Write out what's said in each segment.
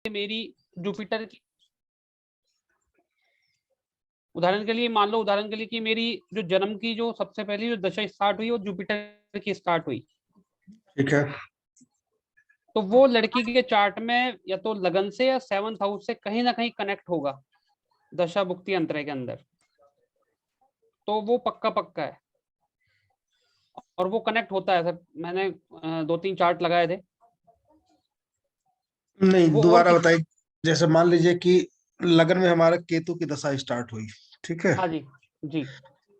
मेरी जुपिटर की, उदाहरण के लिए मान लो, उदाहरण के लिए कि मेरी जो जन्म की जो सबसे पहली जो दशा स्टार्ट हुई वो जुपिटर की स्टार्ट हुई, ठीक है। तो वो लड़की के चार्ट में या तो लगन से या 7th हाउस से कहीं ना कहीं कनेक्ट होगा दशा भुक्ति अंतरे के अंदर, तो वो पक्का पक्का है और वो कनेक्ट होता है सर। मैंने 2-3 चार्ट लगाए थे। नहीं, वो और दोबारा बताइए। जैसे मान लीजिए कि लगन में हमारा केतु की दशा स्टार्ट हुई, ठीक है, हाँ जी जी,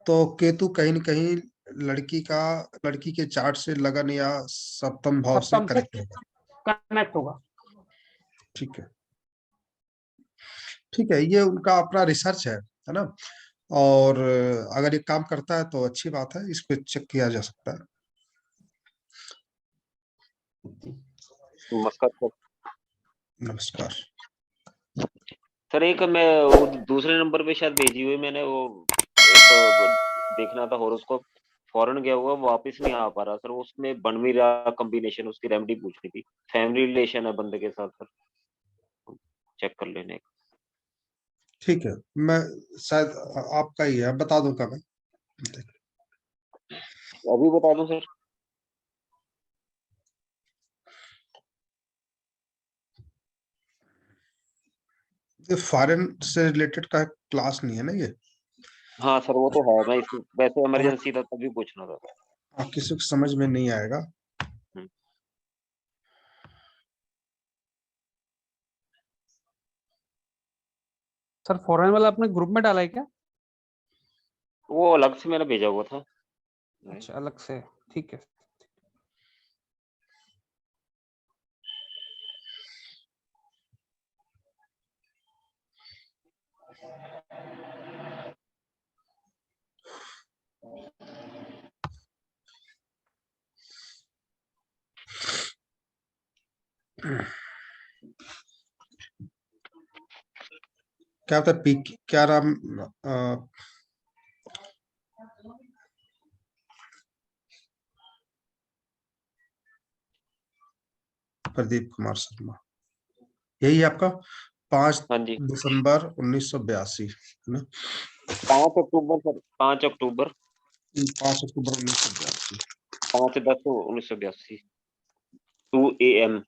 तो केतु कहीं न कहीं लड़की के चार्ट से लगन या सप्तम भाव से सप्तम से कनेक्ट होगा। कनेक्ट होगा। ठीक है, ठीक है, ये उनका अपना रिसर्च है ना। और अगर ये काम करता है तो अच्छी बात है, इसको चेक किया जा सकता है। नमस्कार सर। नमस्कार सर एक मैं वो दूसरे नंबर पे शायद भेजी हुई मैंने, वो एक देखना था हॉरोस्कोप, फॉरेन गया हुआ, वापस नहीं आ पा रहा सर। उसमें बन भी रहा कॉम्बिनेशन, उसकी रेमेडी पूछनी थी। फैमिली रिलेशन है बंदे के साथ सर, चेक कर लेने। ठीक है, मैं शायद आपका ही है, बता दूं क्या मैं? अभी बता दूं सर? ये फॉरेन से रिलेटेड का क्लास नहीं है ना ये। हाँ सर वो तो है, मैं वैसे हाँ, इमरजेंसी था तभी पूछना था। किसी को समझ में नहीं आएगा। सर फॉरेन वाला अपने ग्रुप में डाला है क्या? वो अलग से मैंने भेजा हुआ था। अच्छा, अलग से, ठीक है। क्या होता है क्या नाम? प्रदीप कुमार शर्मा, यही है आपका? 5 हाँ जी, दिसंबर 1982 है ना? 5 अक्टूबर सर, 5 अक्टूबर, 5 अक्टूबर 1982। 5/10/1982, 2 AM।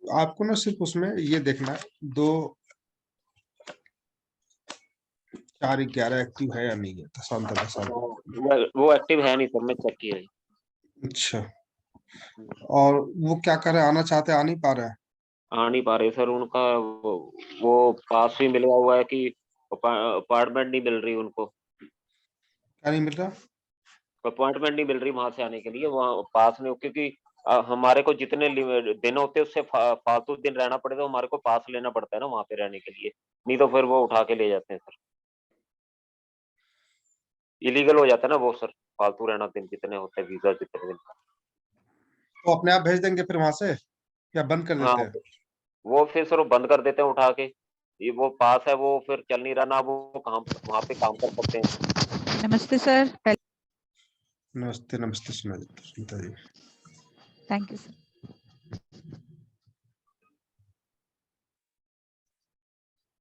आपको ना सिर्फ उसमें ये देखना है 2 4 11 एक्टिव है या नहीं है, दशांतर दशा। वो एक्टिव है नहीं सर, मैं चेक किया है। अच्छा, और वो क्या कर रहे हैं, आना चाहते हैं, आ नहीं पा रहे हैं? आ नहीं पा रहे सर, उनका वो पास भी मिला हुआ है कि अपार्टमेंट नहीं मिल रही उनको, क्या नहीं मिल रहा? अपॉइंटमेंट नहीं मिल रही वहां से आने के लिए, वहाँ पास नहीं, क्योंकि हमारे को जितने दिन होते हैं उससे फालतू दिन रहना पड़ेगा, हमारे को पास लेना पड़ता है ना वहां पे रहने के लिए, नहीं तो फिर वो उठा के ले जाते हैं सर। इलीगल हो जाता है ना वो सर, फालतू रहना दिन जितने होते हैं, वीजा जितने दिन का। तो अपने आप भेज देंगे फिर वहां से, या बंद कर हाँ, देते हैं? वो फिर सर वो बंद कर देते हैं उठा के। ये वो पास है, वो फिर चल नहीं रहा ना, वो काम वहां पे काम कर सकते हैं। नमस्ते सर। नमस्ते नमस्ते, Sunita ji. Thank you sir.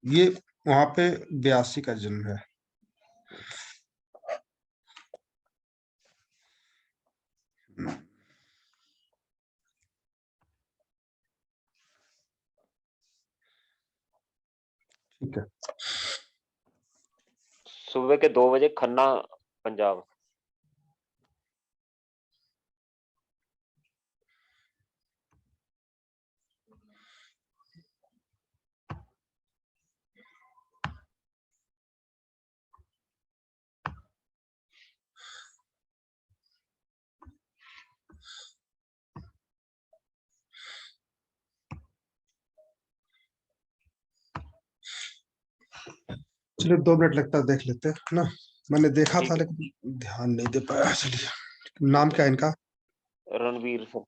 ये वहां पे 82 का जन्म है। ठीक है, सुबह के 2 बजे, खन्ना, पंजाब। चलिए 2 मिनट लगता है, देख लेते हैं ना। मैंने देखा ठीक था है, लेकिन ध्यान नहीं दे पाया। चलिए, नाम क्या है इनका? रणवीर सर।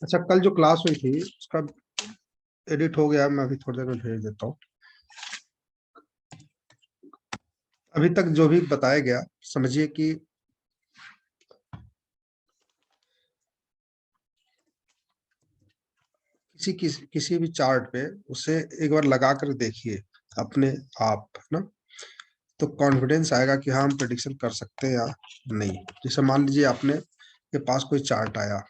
अच्छा, कल जो क्लास हुई थी उसका एडिट हो गया, मैं अभी थोड़ी देर में भेज देता हूँ। अभी तक जो भी बताया गया समझिए कि किसी भी चार्ट पे उसे एक बार लगा कर देखिए अपने आप, है ना, तो कॉन्फिडेंस आएगा कि हाँ हम प्रेडिक्शन कर सकते हैं या नहीं। जैसे मान लीजिए आपने के पास कोई चार्ट आया,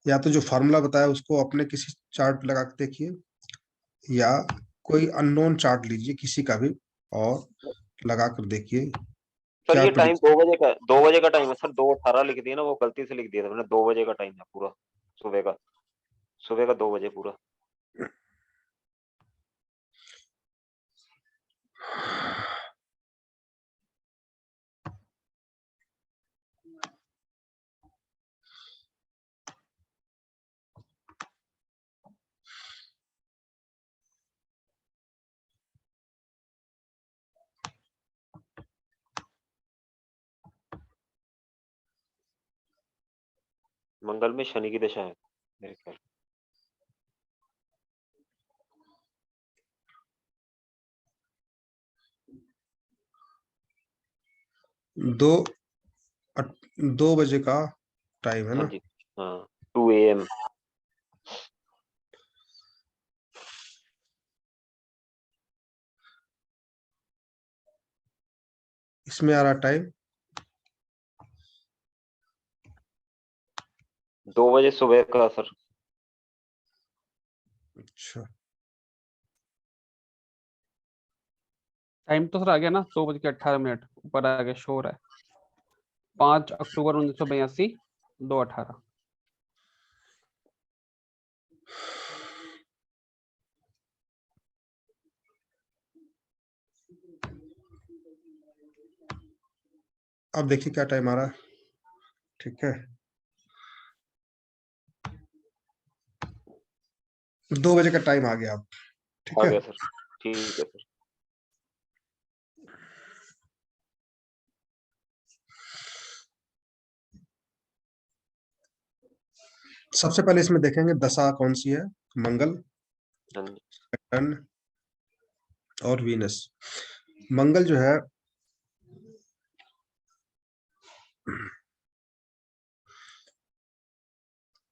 या तो जो फार्मूला बताया उसको अपने किसी चार्ट पे लगा के देखिए, या कोई अननोन चार्ट लीजिए किसी का भी और लगा कर देखिए सर क्या ये टाइम प्रेडिक्शन। 2 बजे का टाइम है सर, 2:18 लिख दिया ना, वो गलती से लिख दिया था मैंने, 2 बजे का टाइम है पूरा, सुबह का 2 बजे पूरा। मंगल में शनि की दशा है मेरे ख्याल। दो 2 बजे का टाइम है हाँ ना। जी, हाँ 2 AM। इसमें आ रहा टाइम 2 बजे सुबह का सर। अच्छा, टाइम तो सर आ गया ना, 2:18 ऊपर आ गया, शोर है 5 अक्टूबर 1982, 2:18। अब देखिए क्या टाइम आ रहा है। ठीक है, 2 बजे का टाइम आ गया अब। ठीक आ है, गया सर, ठीक है सर। सबसे पहले इसमें देखेंगे दशा कौन सी है। मंगल, हाँ जी, सैटर्न और वीनस। मंगल जो है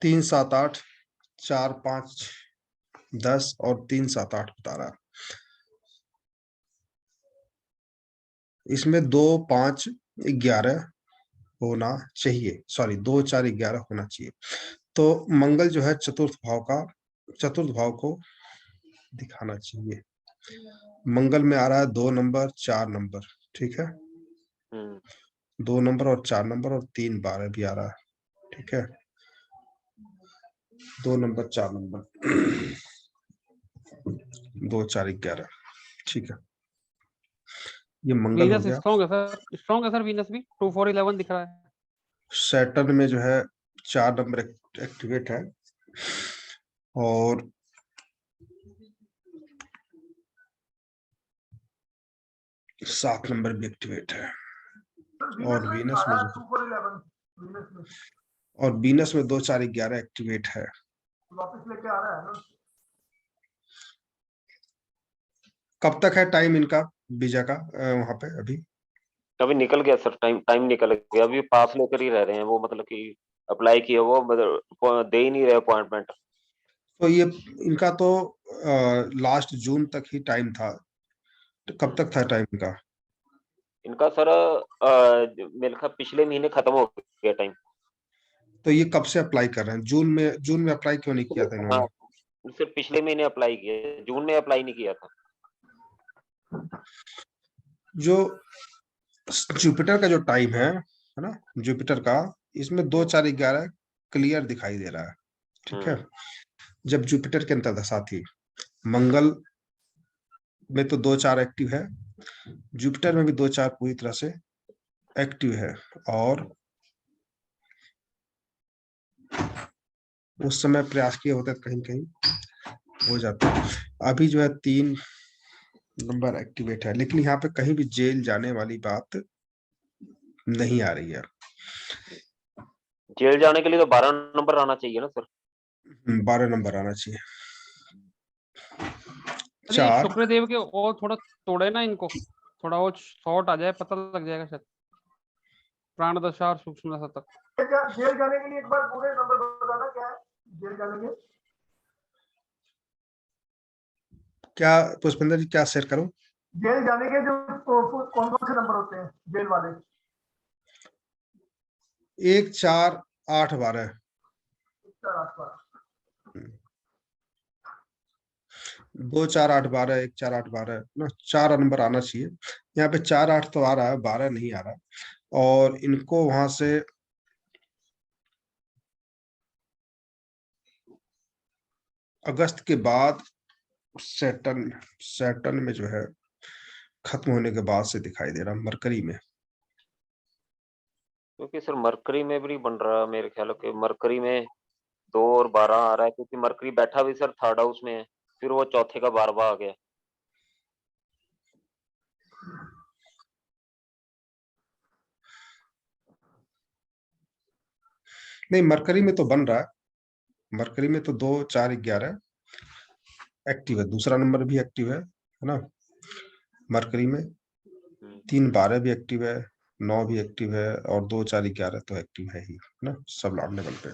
3, 7, 8, 4, 5, 10 और 3, 7, 8 बता रहा है। इसमें 2, 5, 11 होना चाहिए, सॉरी 2, 4, 11 होना चाहिए। तो मंगल जो है चतुर्थ भाव को दिखाना चाहिए। मंगल में आ रहा है 2 नंबर, 4 नंबर। ठीक है, 2 नंबर और 4 नंबर और 3, 12 भी आ रहा है। ठीक है, 2 नंबर, 4 नंबर, 2, 4, 11। ठीक है, ये मंगल हो वीनस गया। स्ट्रॉन्ग है सर, वीनस भी 2, 4, 11 दिख रहा है। सैटर्न में जो है 4 नंबर एक्टिवेट है और 7 नंबर भी एक्टिवेट है। और वीनस में वीनस में 2, 4, 11 एक्टिवेट है। वापस लेके आ रहा है ना। कब तक है टाइम इनका बीजा का वहां पे अभी? अभी निकल गया सर, टाइम निकल गया, अभी पास लेकर ही रह रहे हैं वो, मतलब कि अप्लाई किया वो, मतलब दे ही नहीं रहे अपॉइंटमेंट। तो ये इनका तो लास्ट जून तक ही टाइम था, तो कब तक था टाइम इनका? इनका सर मेरे ख्याल पिछले महीने खत्म हो गया टाइम। तो ये कब से अप्लाई कर रहे हैं? जून में अप्लाई क्यों नहीं किया था हाँ, इन्होंने? सिर्फ पिछले महीने अप्लाई किया, जून में अप्लाई नहीं किया था। जो जुपिटर का जो टाइम है ना, जुपिटर का, इसमें 2, 4, 11 क्लियर दिखाई दे रहा है। ठीक है, जब जुपिटर के अंतर दशा थी, मंगल में तो 2, 4 एक्टिव है, जुपिटर में भी 2, 4 पूरी तरह से एक्टिव है, और उस समय प्रयास किए होते तो कहीं कहीं हो जाता। अभी जो है 3 नंबर एक्टिवेट है, लेकिन यहाँ पे कहीं भी जेल जाने वाली बात नहीं आ रही है। जेल जाने के लिए तो 12 नंबर आना चाहिए ना सर। 12 नंबर आना चाहिए। अरे ये 4 शुक्रदेव के और थोड़ा तोड़े ना इनको, थोड़ा और शॉर्ट आ जाए, पता लग जाएगा शायद। प्राण दशा और सूक्ष्म दशा तक। जेल जाने के लिए एक बार पूरे नंबर बताना क्या है जेल जाने के। क्या पुष्पेंद्र जी, क्या शेयर करूं? जेल जाने के जो कौन कौन से नंबर होते हैं जेल वाले? 1 4 8 12। 2 4 8 12, 1 4 8 12 ना, 4 नंबर आना चाहिए। यहाँ पे 4 8 तो आ रहा है, 12 नहीं आ रहा। और इनको वहां से अगस्त के बाद सैटर्न सैटर्न में जो है खत्म होने के बाद से दिखाई दे रहा, मरकरी में। क्योंकि सर मरकरी में भी बन रहा है मेरे ख्याल के, मरकरी में 2 और 12 आ रहा है, क्योंकि मरकरी बैठा भी सर थर्ड हाउस में है, फिर वो चौथे का 12वां आ गया। नहीं, मरकरी में तो बन रहा है। मरकरी में तो 2 4 11 एक्टिव है, दूसरा नंबर भी एक्टिव है ना। मरकरी में 3 12 भी एक्टिव है, 9 भी एक्टिव है, और 2 4 11 तो एक्टिव है ही ना, सब लाभ लेवल पे।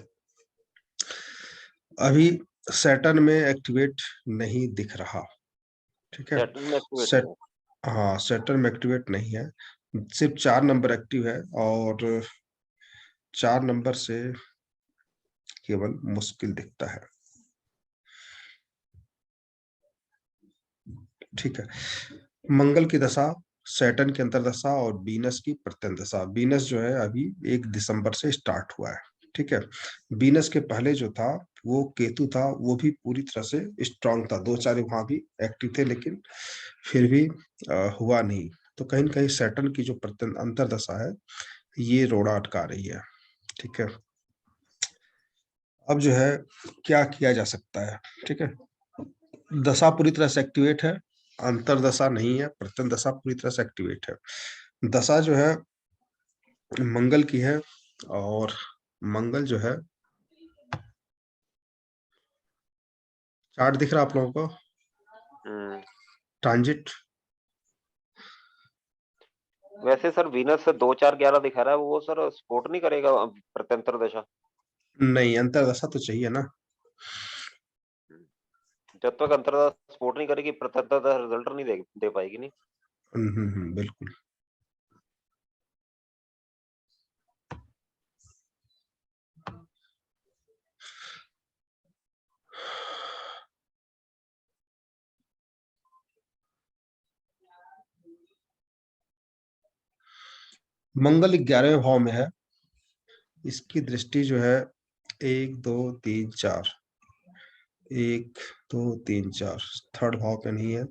अभी सैटर्न में एक्टिवेट नहीं दिख रहा, ठीक है। सैटर्न में एक्टिवेट सेट नहीं है। हाँ, सैटर्न में एक्टिवेट नहीं है, सिर्फ 4 नंबर एक्टिव है, और 4 नंबर से केवल मुश्किल दिखता है, ठीक है। मंगल की दशा, सैटर्न की अंतर्दशा, और वीनस की प्रत्यंत दशा। वीनस जो है अभी 1 दिसंबर से स्टार्ट हुआ है, ठीक है। वीनस के पहले जो था वो केतु था, वो भी पूरी तरह से स्ट्रांग था, 2 4 वहां भी एक्टिव थे, लेकिन फिर भी हुआ नहीं। तो कहीं न कहीं सैटर्न की जो प्रत्यंत अंतर्दशा है ये रोड़ा अटका रही है, ठीक है। अब जो है क्या किया जा सकता है, ठीक है। दशा पूरी तरह से एक्टिवेट है, अंतरदशा नहीं है, प्रत्यंत दशा पूरी तरह से एक्टिवेट है। दशा जो है मंगल की है, और मंगल जो है, चार्ट दिख रहा है आप लोगों को, हम्म। ट्रांजिट। वैसे सर वीनस 2 4 11 दिखा रहा है, वो सर सपोर्ट नहीं करेगा प्रत्यंतर दशा? नहीं, अंतरदशा तो चाहिए ना। जब तक अंतरदशा सपोर्ट नहीं करेगी, प्रत्यंतर दशा रिजल्ट नहीं दे पाएगी नहीं। बिल्कुल। मंगल 11वें भाव में है, इसकी दृष्टि जो है 1 2 3 4, 1 2 3 4 थर्ड भाव पे नहीं है,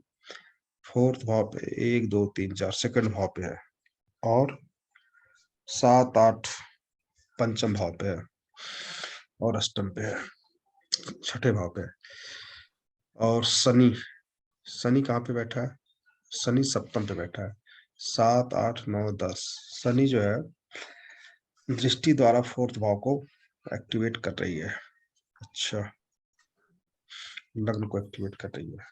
फोर्थ भाव पे 1 2 3 4 सेकंड भाव पे है, और 7 8 पंचम भाव पे है, और अष्टम पे है, छठे भाव पे है। और शनि, शनि कहाँ पे बैठा है? शनि सप्तम पे बैठा है, 7 8 9 10। शनि जो है दृष्टि द्वारा फोर्थ भाव को एक्टिवेट कर रही है, अच्छा, लग्न को एक्टिवेट कर रही है,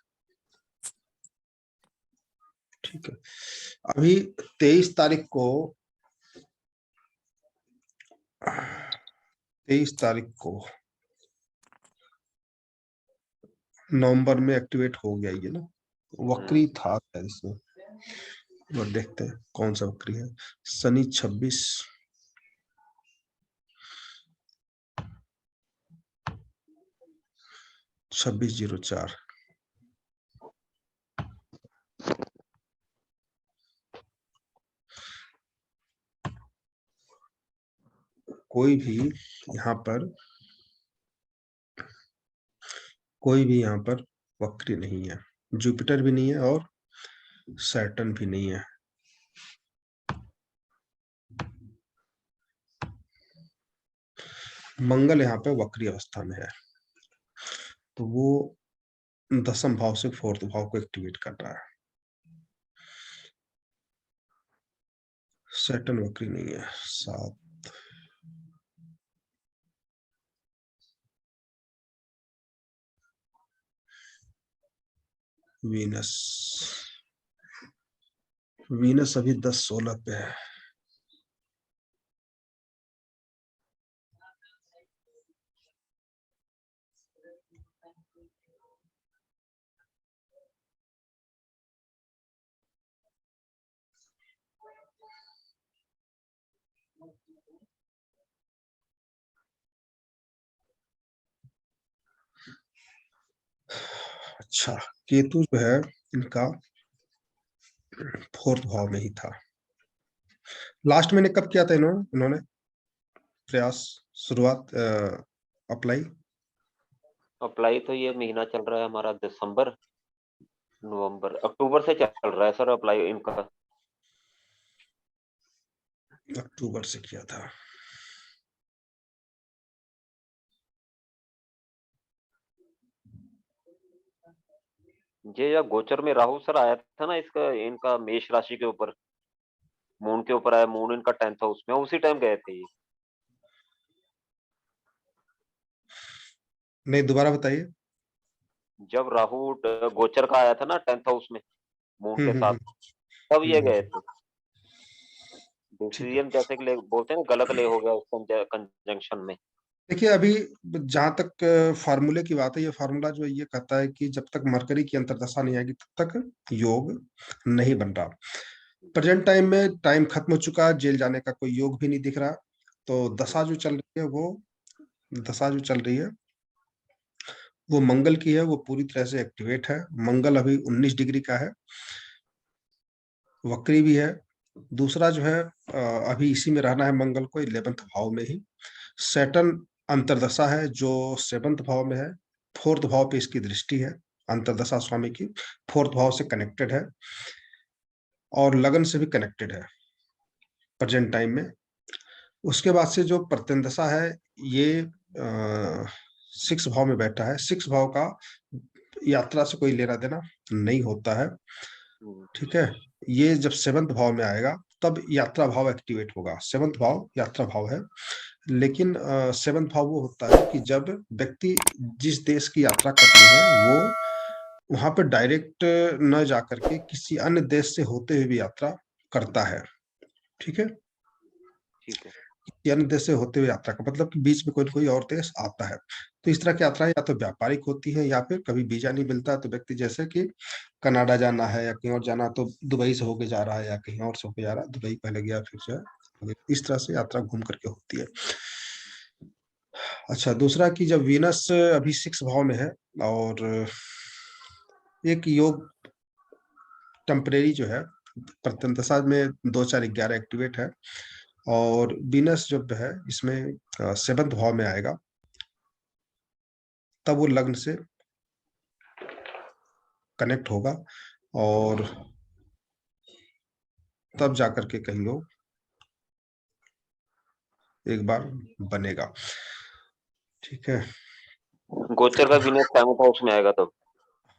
ठीक है। अभी 23 तारीख को 23 तारीख को नवंबर में एक्टिवेट हो गया ये ना, वक्री था शायद इसमें, और देखते हैं कौन सा वक्री है। शनि 26 2604। कोई भी यहाँ पर वक्री नहीं है, जुपिटर भी नहीं है, और सैटर्न भी नहीं है। मंगल यहाँ पे वक्री अवस्था में है, तो वो दसम भाव से फोर्थ भाव को एक्टिवेट कर रहा है। सैटर्न वक्री नहीं है। 7 वीनस वीनस अभी 10-16 पे है। अच्छा, केतु जो है इनका 4th भाव में ही था। लास्ट मैंने कब किया था इन्होंने प्रयास शुरुआत अप्लाई? अप्लाई तो ये महीना चल रहा है हमारा दिसंबर, नवंबर, अक्टूबर से चल रहा है सर अप्लाई इनका। अक्टूबर से किया था। ये या गोचर में राहु सर आया था ना इसका, इनका मेष राशि के ऊपर, मून के ऊपर आया, मून इनका 10th हाउस में, उसी टाइम गए थे ये। नहीं, दोबारा बताइए। जब राहु गोचर का आया था ना 10th हाउस में मून के साथ, तब ये गए थे। ठीक है। डिसीजन जैसे कि बोलते हैं ना, गलत ले हो गया उस कंजंक्शन में। देखिए, अभी जहां तक फार्मूले की बात है, ये फार्मूला जो ये कहता है कि जब तक मरकरी की अंतर्दशा नहीं आएगी तब तक योग नहीं बन रहा। प्रेजेंट टाइम में टाइम खत्म हो चुका है, जेल जाने का कोई योग भी नहीं दिख रहा। तो दशा जो चल रही है वो मंगल की है, वो पूरी तरह से एक्टिवेट है। मंगल अभी 19 डिग्री का है, वक्री भी है। दूसरा जो है अभी इसी में रहना है मंगल को, 11th भाव में ही। सैटर्न अंतर्दशा है जो 7th भाव में है, 4th भाव पे इसकी दृष्टि है, अंतर्दशा स्वामी की 4th भाव से कनेक्टेड है और लगन से भी कनेक्टेड है प्रेजेंट टाइम में। उसके बाद से जो प्रत्यंदशा है ये 6 भाव में बैठा है। 6 भाव का यात्रा से कोई लेना देना नहीं होता है, ठीक है। ये जब 7th भाव में आएगा तब यात्रा भाव एक्टिवेट होगा। 7th भाव यात्रा भाव है, लेकिन 7th भाव वो होता है कि जब व्यक्ति जिस देश की यात्रा करनी है वो वहां पर डायरेक्ट न जाकर के किसी अन्य देश से होते हुए भी यात्रा करता है, ठीक है। ठीक है। किसी अन्य देश से होते हुए यात्रा का मतलब कि बीच में कोई न कोई और देश आता है। तो इस तरह की यात्रा या तो व्यापारिक होती है या फिर कभी वीजा नहीं मिलता तो व्यक्ति जैसे कि कनाडा जाना है या कहीं और जाना तो दुबई से होके जा रहा है या कहीं और से होके जा रहा है, दुबई पहले गया फिर जो है इस तरह से यात्रा घूम करके होती है। अच्छा, दूसरा कि जब वीनस अभी 6 भाव में है और एक योग टेम्परेरी जो है प्रत्यंतशा में 2-4-11 एक्टिवेट है और वीनस जो है इसमें 7th भाव में आएगा, तब वो लग्न से कनेक्ट होगा और तब जाकर के कहीं वो एक बार बनेगा, ठीक है। गोचर का बिना 7th हाउस में आएगा तब।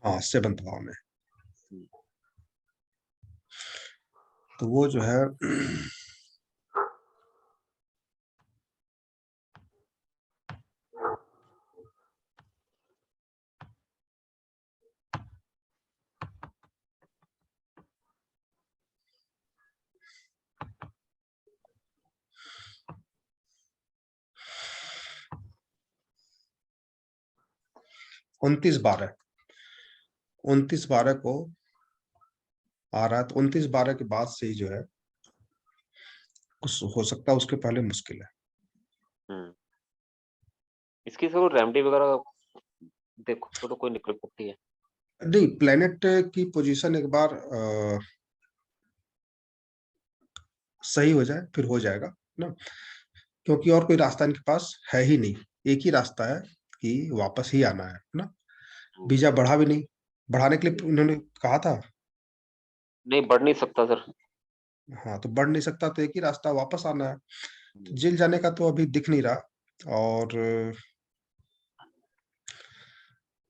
हाँ, 7th भाव में। तो वो जो है 29/12 को आ रहा है। तो 29/12 के बाद से ही जो है कुछ हो सकता है, उसके पहले मुश्किल है। इसकी सब रेमेडी वगैरह देखो तो कोई निकल सकती है? नहीं, प्लेनेट की पोजीशन एक बार सही हो जाए फिर हो जाएगा ना, क्योंकि और कोई रास्ता इनके पास है ही नहीं। एक ही रास्ता है कि वापस ही आना है ना। वीजा बढ़ा भी नहीं, बढ़ाने के लिए उन्होंने कहा था। नहीं बढ़ नहीं सकता सर। हाँ, तो बढ़ नहीं सकता तो एक ही रास्ता वापस आना है। तो जेल जाने का तो अभी दिख नहीं रहा और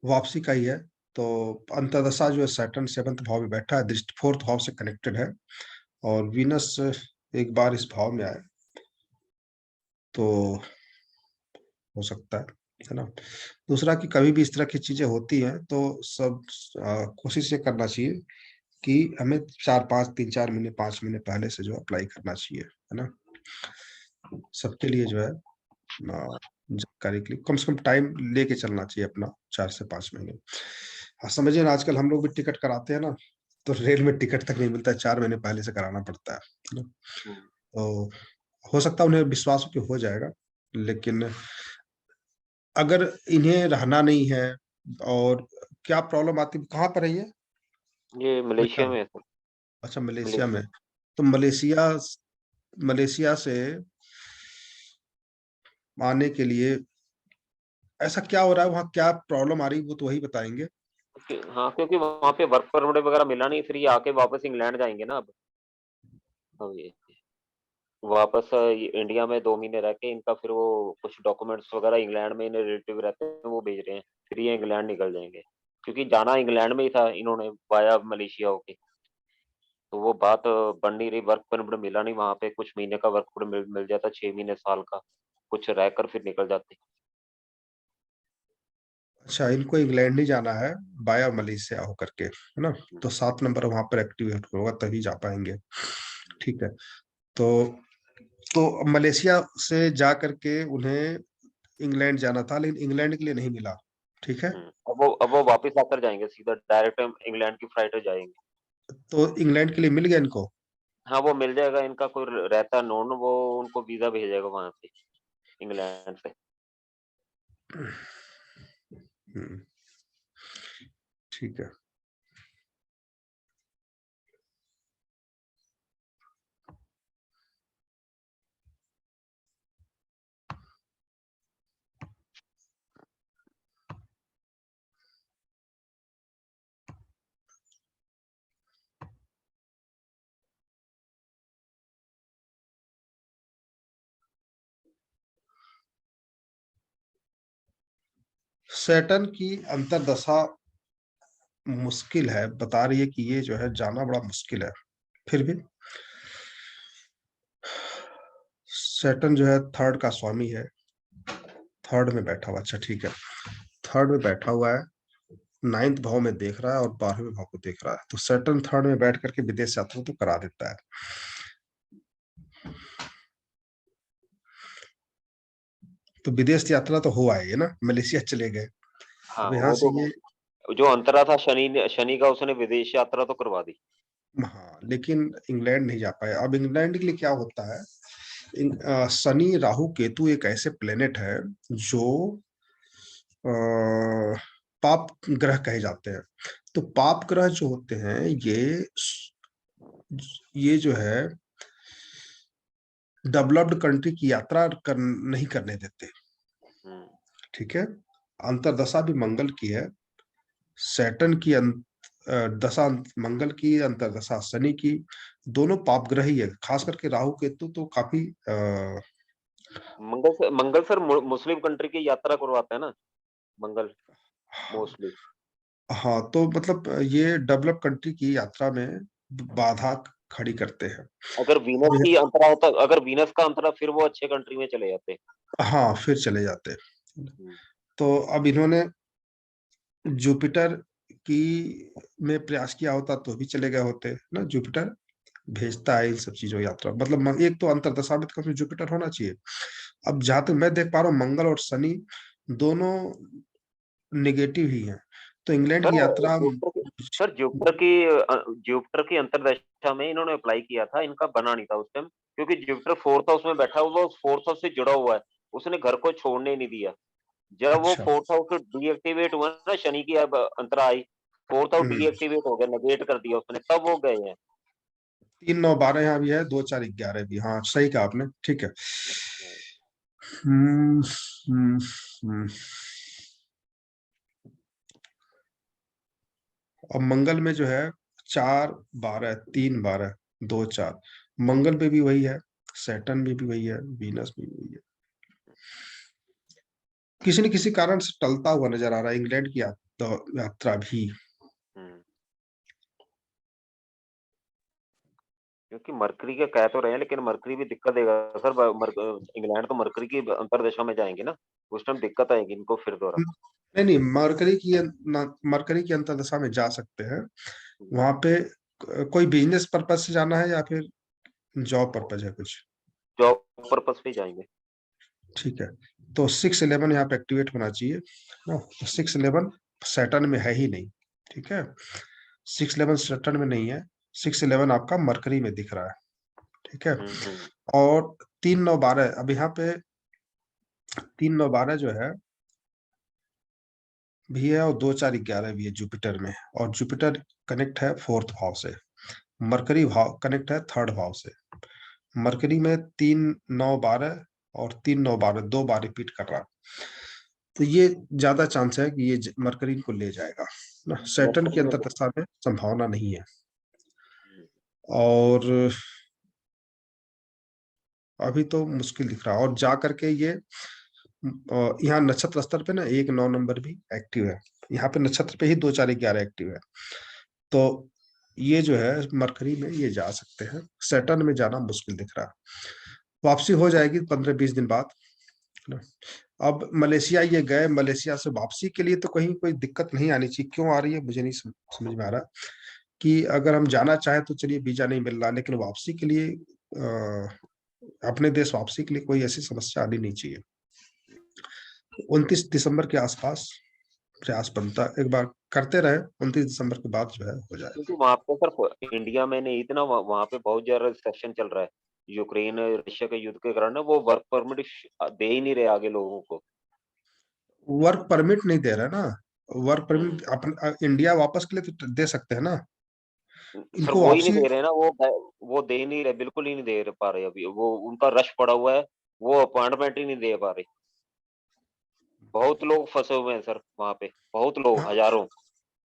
वापसी का ही है। तो अंतर्दशा जो है सैटर्न 7th भाव में बैठा है, दृष्टि 4th भाव से कनेक्टेड है और वीनस एक बार इस भाव में आए तो हो सकता है। है ना। दूसरा कि कभी भी इस तरह की चीजें होती हैं तो सब कोशिश ये करना चाहिए कि हमें 4-5 3-4 महीने 5 महीने पहले से जो अप्लाई करना चाहिए, है ना। सबके लिए जो है जानकारी के लिए कम से कम टाइम लेके चलना चाहिए अपना, 4 से 5 महीने। हाँ, समझिए ना, आजकल हम लोग भी टिकट कराते हैं ना, तो रेल में टिकट तक नहीं मिलता है, 4 महीने पहले से कराना पड़ता है ना। हम्म। तो हो सकता है उन्हें विश्वास हो कि हो जाएगा, लेकिन अगर इन्हें रहना नहीं है और क्या प्रॉब्लम आती है, कहाँ पर है ये? ये मलेशिया में है सर। अच्छा, मलेशिया में। मलेशिया। तो मलेशिया मलेशिया से आने के लिए ऐसा क्या हो रहा है, वहाँ क्या प्रॉब्लम आ रही है, वो तो वही बताएंगे। हाँ, क्योंकि वहाँ पे वर्क परमिट वगैरह मिला नहीं, फिर ये आके वापस इंग्लैंड जाएंगे ना अब ये वापस ये इंडिया में 2 महीने रह के इनका फिर वो कुछ डॉक्यूमेंट्स वगैरह इंग्लैंड में इन्हें रिलेटिव रहते हैं वो भेज रहे हैं, फिर ये इंग्लैंड निकल जाएंगे, क्योंकि जाना इंग्लैंड में ही था इन्होंने वाया मलेशिया होके। तो वो बात बन नहीं रही, वर्क परमिट मिला नहीं वहां पे, कुछ महीने का वर्क परमिट मिल जाता, 6 महीने साल का, कुछ रहकर फिर निकल जाते। अच्छा, इनको इंग्लैंड ही जाना है बाया मलेशिया होकर के, है ना। तो 7 नंबर वहां पर एक्टिवेट होगा तभी जा पाएंगे। ठीक है। तो मलेशिया से जा करके उन्हें इंग्लैंड जाना था, लेकिन इंग्लैंड के लिए नहीं मिला। ठीक है। अब वो वापस आकर जाएंगे, सीधा डायरेक्ट इंग्लैंड की फ्लाइट जाएंगे। तो इंग्लैंड के लिए मिल गया इनको। हाँ, वो मिल जाएगा, इनका कोई रहता नोन, वो उनको वीजा भेजेगा वहां से, इंग्लैंड से। हम्म, ठीक है। सैटर्न की अंतर्दशा मुश्किल है, बता रही है कि ये जो है जाना बड़ा मुश्किल है। फिर भी सैटर्न जो है थर्ड का स्वामी है, थर्ड में बैठा हुआ। अच्छा ठीक है, थर्ड में बैठा हुआ है, 9th भाव में देख रहा है और 12वें भाव को देख रहा है, तो सैटर्न थर्ड में बैठ करके विदेश यात्रा तो करा देता है। तो विदेश यात्रा तो हो आए ना, मलेशिया चले गए। हाँ, अब यहाँ वो से तो ये, जो अंतरा था शनि का, उसने विदेश यात्रा तो करवा दी। हाँ, लेकिन इंग्लैंड नहीं जा पाए। अब इंग्लैंड के लिए क्या होता है, शनि राहु केतु एक ऐसे प्लेनेट है जो पाप ग्रह कहे जाते हैं। तो पाप ग्रह जो होते हैं ये जो है डेवलप्ड कंट्री की यात्रा नहीं करने देते। हम्म। ठीक है। अंतर्दशा भी मंगल की है, सैटर्न की दशा मंगल की, अंतर्दशा शनि की, दोनों पाप ग्रह ही है। खास करके राहु केतु तो काफी मंगल सर मुस्लिम कंट्री की यात्रा करवाता है ना, मंगल मोस्टली। हाँ, तो मतलब ये डेवलप कंट्री की यात्रा में बाधा खड़ी करते हैं। अगर अब वीनस की अंतरा होता, अगर वीनस का अंतरा, फिर वो अच्छे कंट्री में चले जाते। हाँ, फिर चले जाते हैं। हम्म। तो अब इन्होंने जुपिटर की में प्रयास किया होता तो भी चले गए होते ना। जुपिटर भेजता है इन सब चीजों यात्रा, मतलब एक तो अंतर्दशा में तो कम से कम जुपिटर होना चाहिए। अब जहां तक मैं देख पा रहा हूँ, मंगल और शनि दोनों निगेटिव ही हैं, तो इंग्लैंड सर की यात्रा सर जुपिटर की अंतर्दशा में इन्होंने अप्लाई किया था, इनका बना नहीं था उस टाइम, क्योंकि जुपिटर 4th हाउस में बैठा हुआ, उस 4th हाउस से जुड़ा हुआ है, उसने घर को छोड़ने नहीं दिया। जब वो अच्छा। 4th हाउस डीएक्टिवेट हुआ ना, शनि की अब अंतरा आई, 4th हाउस हम्म, डीएक्टिवेट हो गया, नेगेट कर दिया उसने, तब वो गए हैं। 3 9 12 यहाँ भी है, 2 4 11 भी। हाँ, सही कहा आपने, ठीक है। हम्म, हम्म, हम्म। और मंगल में जो है 4 12 3 12 2 4, मंगल पे भी वही है, सैटर्न में भी वही है, वीनस में भी वही है। किसी न किसी कारण से टलता हुआ नजर आ रहा है इंग्लैंड की यात्रा भी। हम्म। क्योंकि मरकरी का कह तो रहे हैं, लेकिन मरकरी भी दिक्कत देगा सर। इंग्लैंड तो मरकरी की अंतरदशा में जाएंगे ना, उस टाइम दिक्कत आएगी इनको फिर दोबारा। नहीं नहीं, मरकरी की अंतर्दशा में जा सकते हैं। वहां पे कोई बिजनेस पर्पज से जाना है या फिर जॉब पर्पज है कुछ? जॉब पर्पस पे जाएंगे। ठीक है, तो 611 यहाँ पे एक्टिवेट होना चाहिए ना। तो 611 सैटर्न में है ही नहीं, ठीक है। 611 सैटर्न में नहीं है, 611 आपका मरकरी में दिख रहा है, ठीक है। और 3 9 12 अब यहाँ पे 3 9 12 जो है भी है, और 2 4 11 भी है जुपिटर में। और जुपिटर कनेक्ट है 4th भाव से, मरकरी भाव कनेक्ट है 3rd भाव से। मरकरी में 3 9 12 और 3 9 12 2 बार रिपीट कर रहा, तो ये ज्यादा चांस है कि ये मरकरी को ले जाएगा ना। सैटर्न की अंतर्दशा में संभावना नहीं है। और अभी तो मुश्किल दिख रहा है। और जा करके ये यहाँ नक्षत्र स्तर पे ना 1 9 नंबर भी एक्टिव है। यहाँ पे नक्षत्र पे ही 2 4 11 एक्टिव है। तो ये जो है मरकरी में ये जा सकते हैं, सैटर्न में जाना मुश्किल दिख रहा है। वापसी हो जाएगी 15-20 दिन बाद ना। अब मलेशिया ये गए, मलेशिया से वापसी के लिए तो कहीं कोई दिक्कत नहीं आनी चाहिए। क्यों आ रही है मुझे नहीं समझ में आ रहा कि अगर हम जाना चाहें तो चलिए वीजा नहीं मिल रहा, लेकिन वापसी के लिए अपने देश वापसी के लिए कोई ऐसी समस्या आनी नहीं चाहिए। 29 दिसंबर के आसपास प्रयास बनता, एक बार करते रहे, 29 दिसंबर के बाद जो है हो जाए। क्योंकि वहां पे सर इंडिया में नहीं, इतना वहां पे बहुत ज्यादा सेक्शन चल रहा है यूक्रेन रशिया के युद्ध के कारण ना। वो वर्क परमिट दे ही नहीं रहे आगे लोगों को। वर्क परमिट नहीं दे रहा ना। वर्क परमिट अपन इंडिया वापस के लिए तो दे सकते हैं ना। सर इनको वो ही नहीं वापसी दे रहे ना, वो दे ही नहीं रहे, बिल्कुल ही नहीं दे पा रहे अभी। वो उनका रश पड़ा हुआ है, वो अपॉइंटमेंट ही नहीं दे पा रहे। बहुत लोग फंसे हुए हैं सर वहां पे, बहुत लोग, हाँ, हजारों।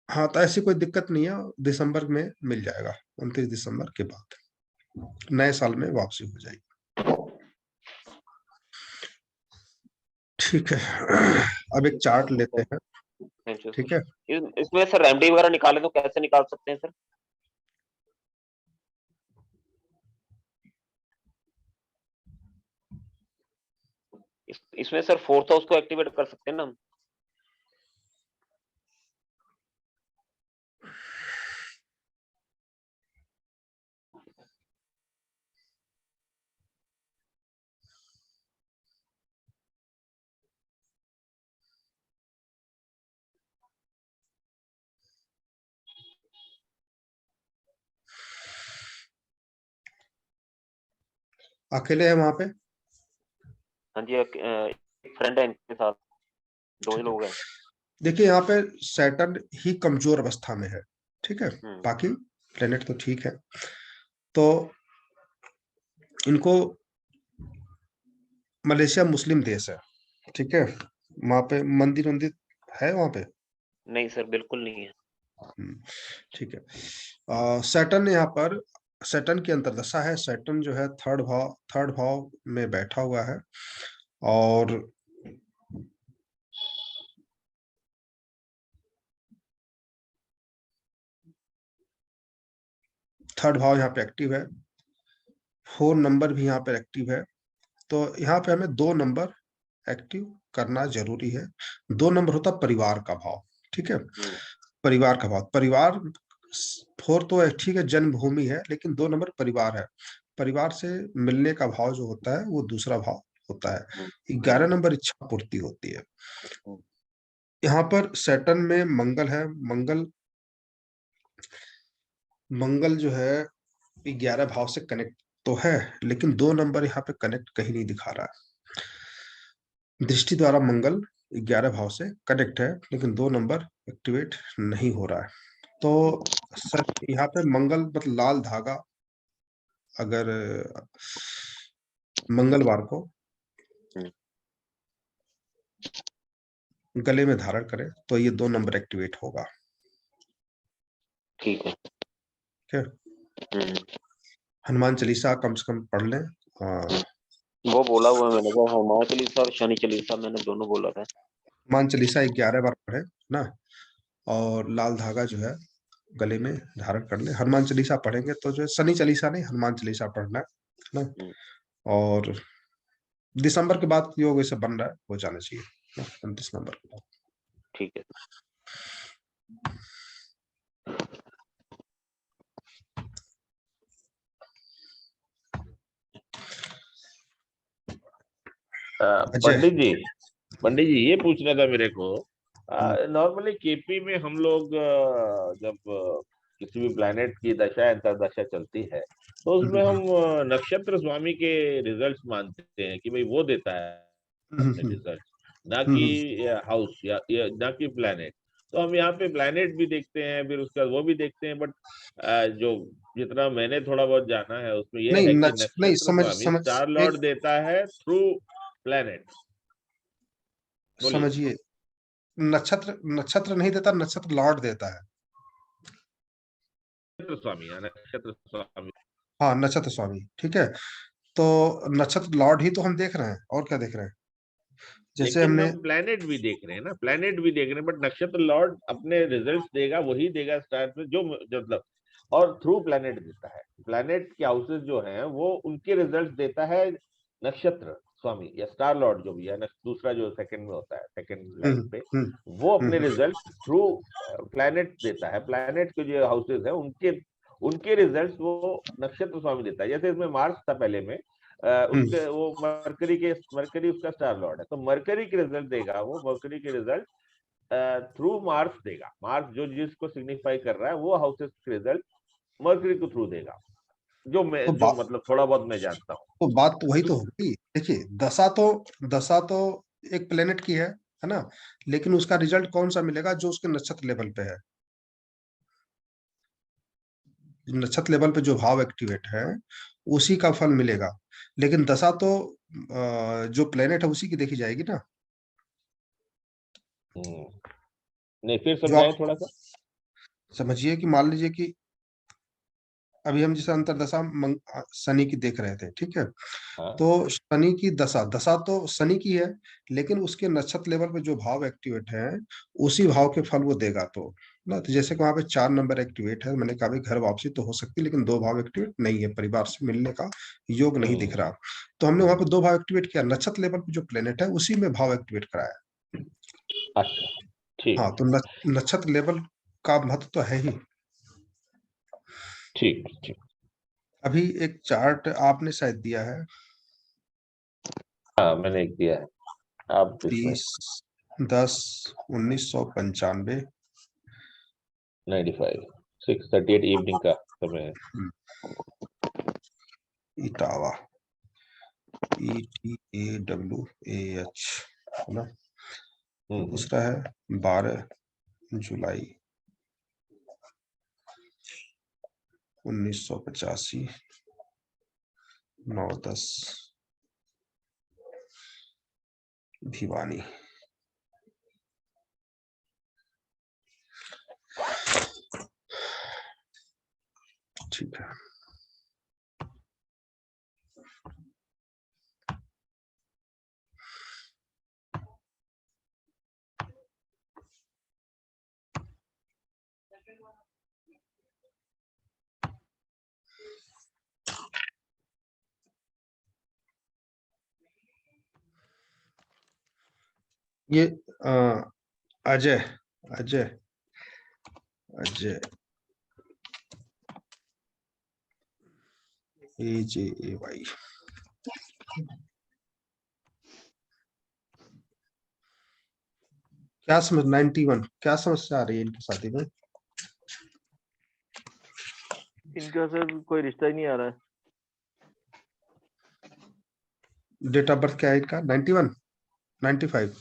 हाँ, तो ऐसी कोई दिक्कत नहीं है, दिसंबर में मिल जाएगा। 29 दिसंबर के बाद नए साल में वापसी हो जाएगी। ठीक है, अब एक चार्ट लेते हैं, थैंक यू ठीक सर। है। इसमें सर एमडी वगैरह निकाले तो कैसे निकाल सकते हैं सर? इसमें सर 4th हाउस को एक्टिवेट कर सकते हैं ना हम? अकेले हैं वहां पे? हाँ जी, एक फ्रेंड है इनके साथ, 2 ही ठीक है, लोग हैं। देखिए यहाँ पे सैटर्न ही कमजोर अवस्था में है, ठीक है। बाकी प्लेनेट तो ठीक है। तो इनको, मलेशिया मुस्लिम देश है, ठीक है। वहां पे मंदिर वंदिर है वहां पे? नहीं सर, बिल्कुल नहीं है। ठीक है। सैटर्न यहाँ पर, सैटर्न की अंतर्दशा है। सैटर्न जो है 3rd भाव में बैठा हुआ है। और थर्ड भाव यहाँ पे एक्टिव है, 4 नंबर भी यहाँ पर एक्टिव है। तो यहाँ पे हमें 2 नंबर एक्टिव करना जरूरी है। 2 नंबर होता परिवार का भाव, ठीक है। परिवार का भाव, परिवार 4 तो है, ठीक है, जन्मभूमि है, लेकिन 2 नंबर परिवार है। परिवार से मिलने का भाव जो होता है वो दूसरा भाव होता है। 11 नंबर इच्छा पूर्ति होती है। यहाँ पर सैटर्न में मंगल है। मंगल जो है 11 भाव से कनेक्ट तो है, लेकिन 2 नंबर यहाँ पे कनेक्ट कहीं नहीं दिखा रहा है। दृष्टि द्वारा मंगल 11 भाव से कनेक्ट है, लेकिन 2 नंबर एक्टिवेट नहीं हो रहा है। तो सर यहाँ पे मंगल मतलब लाल धागा अगर मंगलवार को गले में धारण करें तो ये 2 नंबर एक्टिवेट होगा, ठीक है। ठीक है। हनुमान चालीसा कम से कम पढ़ लें। वो बोला हुआ है मैंने, वो हनुमान चालीसा और शनि चालीसा मैंने दोनों बोला था। हनुमान चालीसा 11 बार पढ़े ना। और लाल धागा जो है गले में धारण कर ले। हनुमान चालीसा पढ़ेंगे तो जो है शनि चालीसा नहीं, हनुमान चालीसा पढ़ना है ना। और दिसंबर के बाद योग ऐसे बन रहा है, हो जाना चाहिए 29 नवंबर के बाद। ठीक है। अजय। पंडित जी ये पूछना था मेरे को। नॉर्मली केपी में हम लोग जब किसी भी प्लैनेट की दशा अंतर्दशा चलती है तो उसमें हम नक्षत्र स्वामी के रिजल्ट्स मानते हैं कि भाई वो देता है अपने रिजल्ट, ना कि हाउस या ना कि प्लैनेट। तो हम यहाँ पे प्लैनेट भी देखते हैं, फिर उसका वो भी देखते हैं, बट जो जितना मैंने थोड़ा बहुत जाना है उसमें यह नहीं है कि नहीं, नक्षत्र समझ स्वामी समझ स्टार एक लॉर्ड देता है थ्रू प्लैनेट। बोलिए। समझिए, नक्षत्र नक्षत्र नहीं देता, नक्षत्र लॉर्ड देता है। नक्षत्र स्वामी या नक्षत्र स्वामी। हाँ, नक्षत्र स्वामी, ठीक है। तो नक्षत्र लॉर्ड ही तो हम देख रहे हैं, और क्या देख रहे हैं? जैसे लेकिन हमने हम प्लैनेट भी देख रहे हैं ना, प्लैनेट भी देख रहे हैं, बट नक्षत्र लॉर्ड अपने रिजल्ट्स देगा, वही देगा स्टार में जो मतलब, और थ्रू प्लैनेट देता है। प्लैनेट के हाउसेस जो हैं वो उनके रिजल्ट्स देता है नक्षत्र स्वामी या स्टार लॉर्ड जो भी है, दूसरा जो सेकंड में होता है, सेकंड लाइन पे, वो अपने हम्म, रिजल्ट थ्रू प्लैनेट देता है। प्लैनेट के जो हाउसेस है उनके उनके रिजल्ट्स वो नक्षत्र स्वामी देता है। जैसे इसमें मार्स था पहले में, हम्म, उसके वो मरकरी उसका स्टार लॉर्ड है, तो मरकरी के रिजल्ट देगा, वो मरकरी के रिजल्ट थ्रू मार्स देगा। मार्स जो जिसको सिग्निफाई कर रहा है वो हाउसेस के रिजल्ट मरकरी को थ्रू देगा, तो जो मतलब थोड़ा बहुत मैं जानता हूँ। बात तो वही तो होगी। देखिए, दशा तो एक प्लेनेट की है ना। लेकिन उसका रिजल्ट कौन सा मिलेगा? जो उसके नक्षत्र लेवल पे है। नक्षत्र लेवल पे जो भाव एक्टिवेट है उसी का फल मिलेगा। लेकिन दशा तो जो प्लेनेट है उसी की देखी जाएगी ना। नहीं, फिर जो समझाए आप थोड़ा सा। समझिए कि मान लीजिए कि अभी हम जैसे अंतरदशा शनि की देख रहे थे, ठीक है। हाँ। तो शनि की दशा दशा तो शनि की है, लेकिन उसके नक्षत्र लेवल पे जो भाव एक्टिवेट है उसी भाव के फल वो देगा। तो ना, तो जैसे कि वहां पे 4 नंबर एक्टिवेट है, मैंने कहा भाई घर वापसी तो हो सकती है, लेकिन 2 भाव एक्टिवेट नहीं है, परिवार से मिलने का योग नहीं दिख रहा। तो हमने वहां पे 2 भाव एक्टिवेट किया, नक्षत्र लेवल पे जो प्लेनेट है उसी में भाव एक्टिवेट कराया। अच्छा, ठीक हाँ, तो नक्षत्र लेवल का महत्व तो है ही। ठीक ठीक। अभी एक चार्ट आपने शायद दिया है, हाँ, मैंने एक दिया है। आप इसमें 30/10/1995। 95 6:38 इवनिंग का समय है। इटावा, ETAWAH, है ना। दूसरा है 12 जुलाई 1985, 9:10 भिवानी। ठीक है। ये अजय अजय अजय AJAY, क्या समझ 91 क्या समस्या आ रही है इनकी शादी में? इनका सर कोई रिश्ता ही नहीं आ रहा है। डेट ऑफ बर्थ क्या है इनका? 91 95?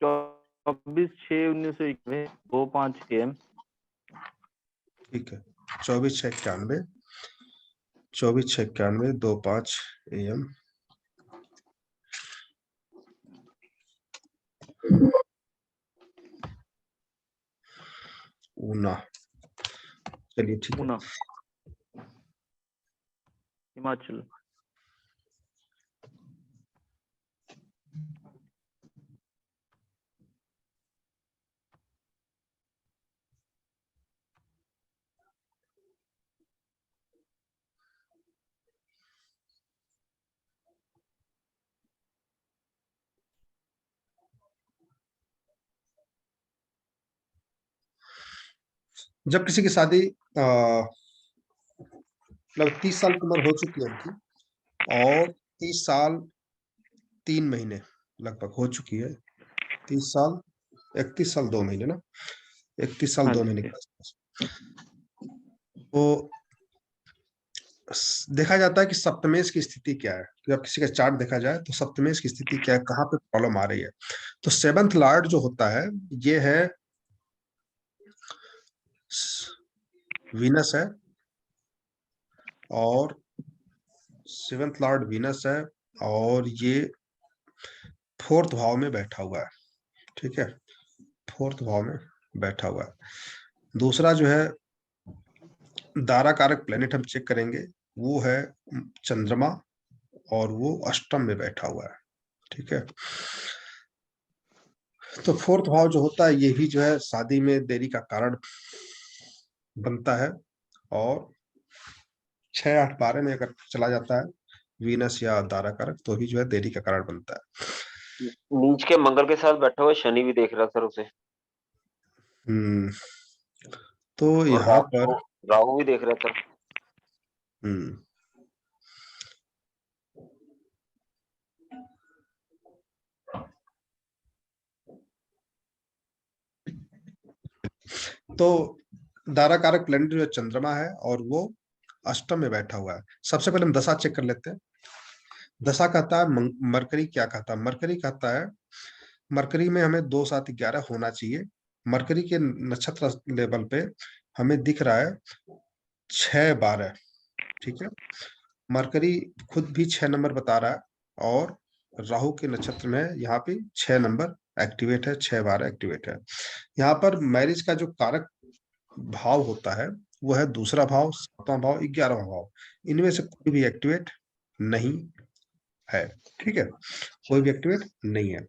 24/6/1991 2:05 AM। ठीक है, 24/6/91, 24/6/91 2:05 AM। ऊना, चलिए ठीक है। ऊना, हिमाचल। जब किसी की शादी मतलब 30 साल की उम्र हो चुकी है उनकी, और 30 साल 3 महीने लगभग हो चुकी है, 30 साल 31 साल 2 महीने ना, 31 साल हाँ 2 जी। महीने के आसपास, तो देखा जाता है कि सप्तमेश की स्थिति क्या है। जब किसी का चार्ट देखा जाए तो सप्तमेश की स्थिति क्या है, कहाँ पे प्रॉब्लम आ रही है। तो सेवंथ लॉर्ड जो होता है ये है वीनस है, और सेवंथ लॉर्ड वीनस है, और ये फोर्थ भाव में बैठा हुआ है। ठीक है, फोर्थ भाव में बैठा हुआ है। दूसरा जो है दारा कारक प्लेनेट हम चेक करेंगे, वो है चंद्रमा, और वो अष्टम में बैठा हुआ है। ठीक है, तो फोर्थ भाव जो होता है ये भी जो है शादी में देरी का कारण बनता है, और 6, 8, 12 में अगर चला जाता है वीनस या दारा कारक तो भी जो है देरी का कारण बनता है। नीच के मंगल के साथ बैठा हुआ शनि भी देख रहा सर उसे, हम्म, तो और यहाँ पर राहु राहु भी देख रहा सर। हम्म, तो दारा कारक प्लेनेट जो है चंद्रमा है, और वो अष्टम में बैठा हुआ है। सबसे पहले हम दशा चेक कर लेते हैं। दशा कहता है मरकरी क्या कहता है, मरकरी कहता है मरकरी में हमें 2, 7, 11 होना चाहिए। मरकरी के नक्षत्र लेवल पे हमें दिख रहा है 6, 12। ठीक है, मरकरी खुद भी 6 नंबर बता रहा है, और राहु के नक्षत्र में यहाँ पे 6 नंबर एक्टिवेट है, 6, 12 एक्टिवेट है। यहाँ पर मैरिज का जो कारक भाव होता है वो है दूसरा भाव, 7वां भाव, 11वां भाव। इनमें से कोई भी एक्टिवेट नहीं है। ठीक है, कोई भी एक्टिवेट नहीं है,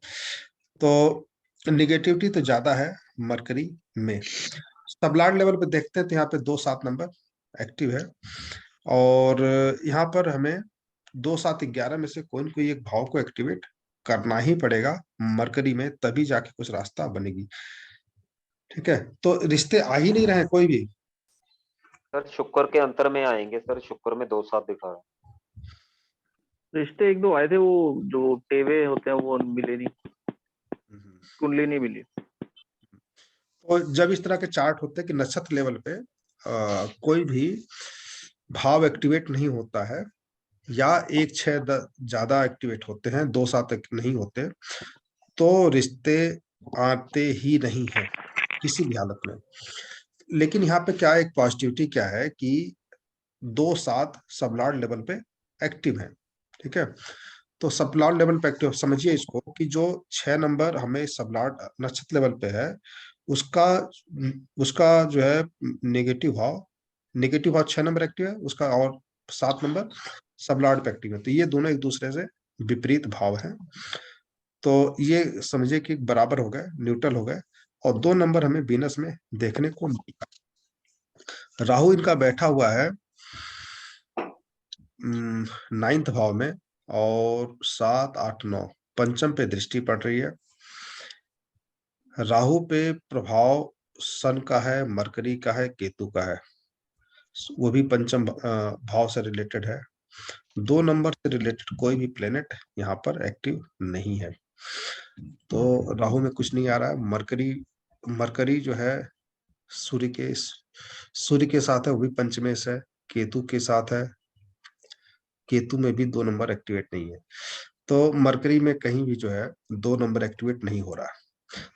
तो निगेटिविटी तो ज्यादा है मरकरी में। सबलार्ड लेवल पे देखते हैं तो यहाँ पे 2, 7 नंबर एक्टिव है, और यहाँ पर हमें 2, 7, 11 में से कोई न कोई एक भाव को एक्टिवेट करना ही पड़ेगा मरकरी में, तभी जाके कुछ रास्ता बनेगी। ठीक है, तो रिश्ते आ ही नहीं रहे कोई भी। सर शुक्र के अंतर में आएंगे सर, शुक्र में 2-7 दिखा रहा है। रिश्ते एक दो आए थे, वो जो टेवे होते हैं वो मिले नहीं, कुंडली नहीं मिली। तो जब इस तरह के चार्ट होते हैं कि नक्षत्र लेवल पे कोई भी भाव एक्टिवेट नहीं होता है, या 1, 6 ज्यादा एक्टिवेट होते हैं, 2, 7 नहीं होते, तो रिश्ते आते ही नहीं है किसी भी हालत में। लेकिन यहाँ पे क्या एक पॉजिटिविटी क्या है कि 2, 7 सबलॉर्ड लेवल पे एक्टिव है। ठीक है, तो सबलॉर्ड लेवल पे एक्टिव समझिए इसको कि जो 6 नंबर हमें सबलॉर्ड नक्षत्र लेवल पे है, उसका उसका जो है नेगेटिव भाव 6 नंबर एक्टिव है उसका, और 7 नंबर सबलॉर्ड पे एक्टिव है। तो ये दोनों एक दूसरे से विपरीत भाव हैं, तो ये समझिए कि बराबर हो गए, न्यूट्रल हो गए, और 2 नंबर हमें वीनस में देखने को मिला। राहु इनका बैठा हुआ है 9th भाव में, और 7, 8, 9 पंचम पे दृष्टि पड़ रही है। राहु पे प्रभाव सन का है, मरकरी का है, केतु का है, वो भी पंचम भाव से रिलेटेड है। 2 नंबर से रिलेटेड कोई भी प्लेनेट यहाँ पर एक्टिव नहीं है, तो राहु में कुछ नहीं आ रहा है। मरकरी मरकरी जो है सूर्य के साथ है, वो भी पंचमेश है। केतु के साथ है, केतु में भी 2 नंबर एक्टिवेट नहीं है, तो मरकरी में कहीं भी जो है 2 नंबर एक्टिवेट नहीं हो रहा है।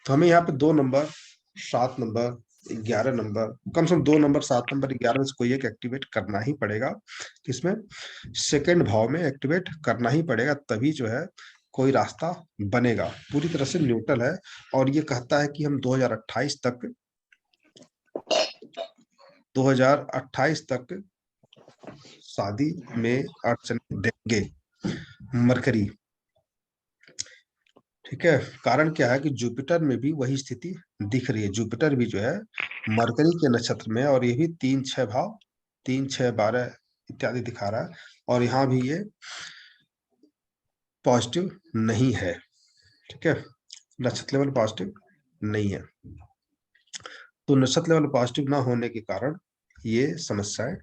तो हमें यहाँ पे 2 नंबर, 7 नंबर, 11 नंबर, कम से कम 2 नंबर, 7 नंबर, 11 में से कोई एक एक्टिवेट करना ही पड़ेगा। इसमें सेकंड भाव में एक्टिवेट करना ही पड़ेगा, तभी जो है कोई रास्ता बनेगा। पूरी तरह से न्यूट्रल है, और ये कहता है कि हम 2028 तक शादी में अड़चन देंगे मरकरी। ठीक है, कारण क्या है कि जुपिटर में भी वही स्थिति दिख रही है। जुपिटर भी जो है मरकरी के नक्षत्र में, और ये भी 3, 6 भाव, 3, 6, 12 इत्यादि दिखा रहा है, और यहाँ भी ये पॉजिटिव नहीं है। ठीक है, नक्षत्र लेवल पॉजिटिव नहीं है। तो नक्षत्र लेवल पॉजिटिव ना होने के कारण ये समस्याएं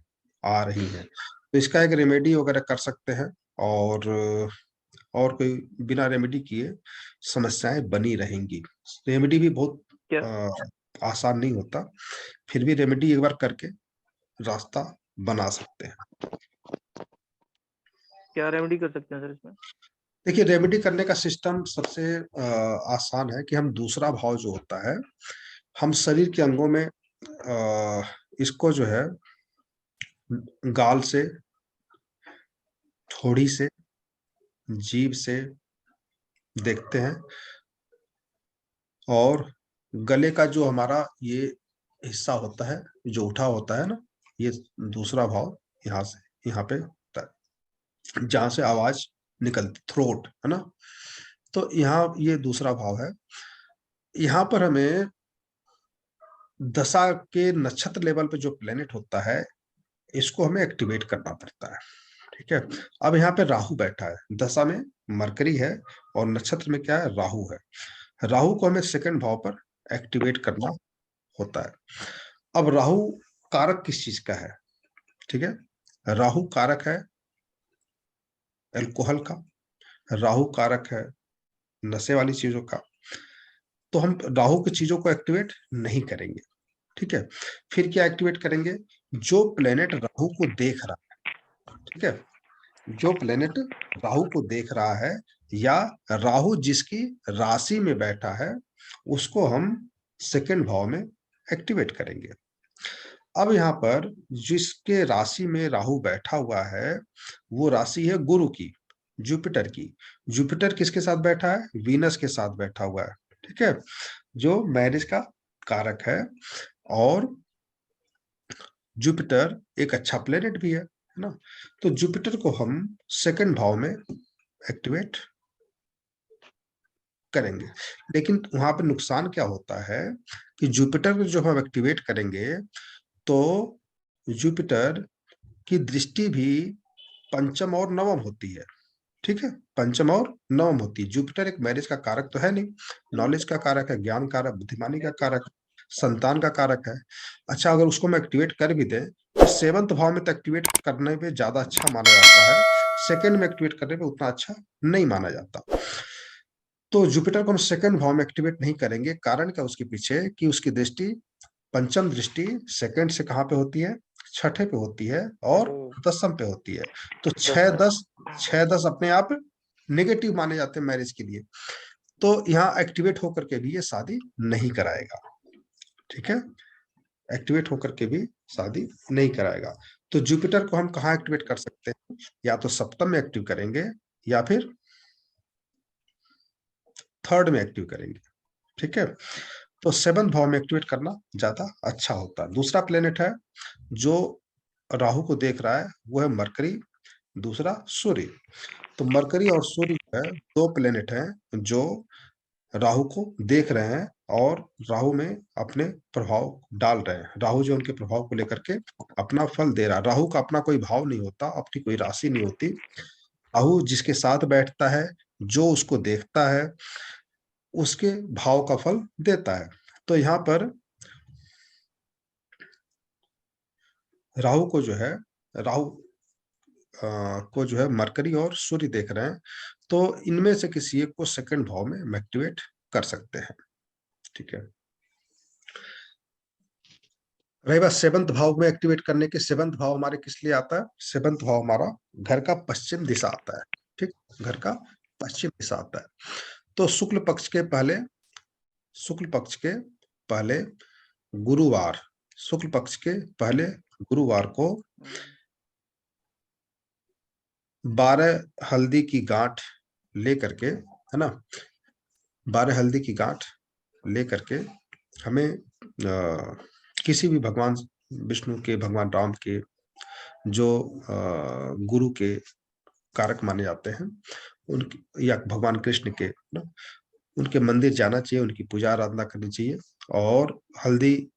आ रही हैं। तो इसका एक रेमेडी वगैरह कर सकते हैं, और कोई बिना रेमेडी किए समस्याएं बनी रहेंगी। रेमेडी भी बहुत क्या आसान नहीं होता, फिर भी रेमेडी एक बार करके रास्ता बना सकते हैं। क्या रेमेडी कर सकते हैं सर इसमें? देखिए, रेमेडी करने का सिस्टम सबसे आसान है कि हम दूसरा भाव जो होता है, हम शरीर के अंगों में इसको जो है गाल से, थोड़ी से, जीभ से देखते हैं, और गले का जो हमारा ये हिस्सा होता है जो उठा होता है ना, ये दूसरा भाव यहाँ से यहाँ पे होता है, जहां से आवाज निकलती, थ्रोट है ना। तो यहाँ ये दूसरा भाव है। यहाँ पर हमें दशा के नक्षत्र लेवल पे जो प्लेनेट होता है, इसको हमें एक्टिवेट करना पड़ता है। ठीक है, अब यहाँ पे राहु बैठा है, दशा में मरकरी है और नक्षत्र में क्या है, राहु है। राहु को हमें सेकंड भाव पर एक्टिवेट करना होता है। अब राहु कारक किस चीज का है? ठीक है, राहु कारक है अल्कोहल का, राहु कारक है नशे वाली चीजों का। तो हम राहु की चीजों को एक्टिवेट नहीं करेंगे। ठीक है, फिर क्या एक्टिवेट करेंगे? जो प्लेनेट राहु को देख रहा है, ठीक है, जो प्लेनेट राहु को देख रहा है, या राहु जिसकी राशि में बैठा है, उसको हम सेकंड भाव में एक्टिवेट करेंगे। अब यहाँ पर जिसके राशि में राहु बैठा हुआ है, वो राशि है गुरु की, जुपिटर की। जुपिटर किसके साथ बैठा है? वीनस के साथ बैठा हुआ है। ठीक है, जो मैरिज का कारक है, और जुपिटर एक अच्छा प्लेनेट भी है ना। तो जुपिटर को हम सेकंड भाव में एक्टिवेट करेंगे। लेकिन वहां पर नुकसान क्या होता है कि जुपिटर को जब हम एक्टिवेट करेंगे, तो जुपिटर की दृष्टि भी पंचम और नवम होती है। ठीक है, पंचम और नवम होती है। जुपिटर एक मैरिज का कारक तो है नहीं, नॉलेज का कारक है, ज्ञान कारक, बुद्धिमानी का कारक, संतान का कारक है। अच्छा, अगर उसको हम एक्टिवेट कर भी दें, तो सेवंथ भाव में तो एक्टिवेट करने पे ज्यादा अच्छा माना जाता है, सेकंड में एक्टिवेट करने पे उतना अच्छा नहीं माना जाता। तो जुपिटर को हम सेकंड भाव में एक्टिवेट नहीं करेंगे। कारण क्या उसके पीछे? कि उसकी दृष्टि, पंचम दृष्टि सेकंड से कहाँ पे होती है? छठे पे होती है और दसम पे होती है। तो 6-10 अपने आप नेगेटिव माने जाते हैं मैरिज के लिए। तो यहाँ एक्टिवेट होकर के भी ये शादी नहीं कराएगा। ठीक है, एक्टिवेट होकर के भी शादी नहीं कराएगा। तो जुपिटर को हम कहाँ एक्टिवेट कर सकते हैं? या तो सप्तम में एक्टिव करेंगे, या फिर थर्ड में एक्टिव करेंगे। ठीक है, तो सेवंथ भाव में एक्टिवेट करना ज्यादा अच्छा होता है। दूसरा प्लेनेट है जो राहु को देख रहा है, वो है मरकरी, दूसरा सूर्य। तो मरकरी और सूर्य जो है, दो प्लेनेट हैं जो राहु को देख रहे हैं और राहु में अपने प्रभाव डाल रहे हैं। राहु जो उनके प्रभाव को लेकर के अपना फल दे रहा है। राहु का अपना कोई भाव नहीं होता, अपनी कोई राशि नहीं होती। राहु जिसके साथ बैठता है, जो उसको देखता है, उसके भाव का फल देता है। तो यहाँ पर राहु को जो है, राहु को जो है मरकरी और सूर्य देख रहे हैं। तो इनमें से किसी एक को सेकंड भाव में हम एक्टिवेट कर सकते हैं। ठीक है, रही बात सेवंथ भाव में एक्टिवेट करने के, सेवंथ भाव हमारे किस लिए आता है? सेवंथ भाव हमारा घर का पश्चिम दिशा आता है। ठीक, घर का पश्चिम दिशा आता है। तो शुक्ल पक्ष के पहले गुरुवार, शुक्ल पक्ष के पहले गुरुवार को 12 हल्दी की गांठ लेकर के, है ना, 12 हल्दी की गांठ लेकर के हमें किसी भी भगवान विष्णु के, भगवान राम के, जो गुरु के कारक माने जाते हैं, उनके, या भगवान कृष्ण के ना, उनके मंदिर जाना चाहिए, उनकी पूजा आराधना करनी चाहिए, और हल्दी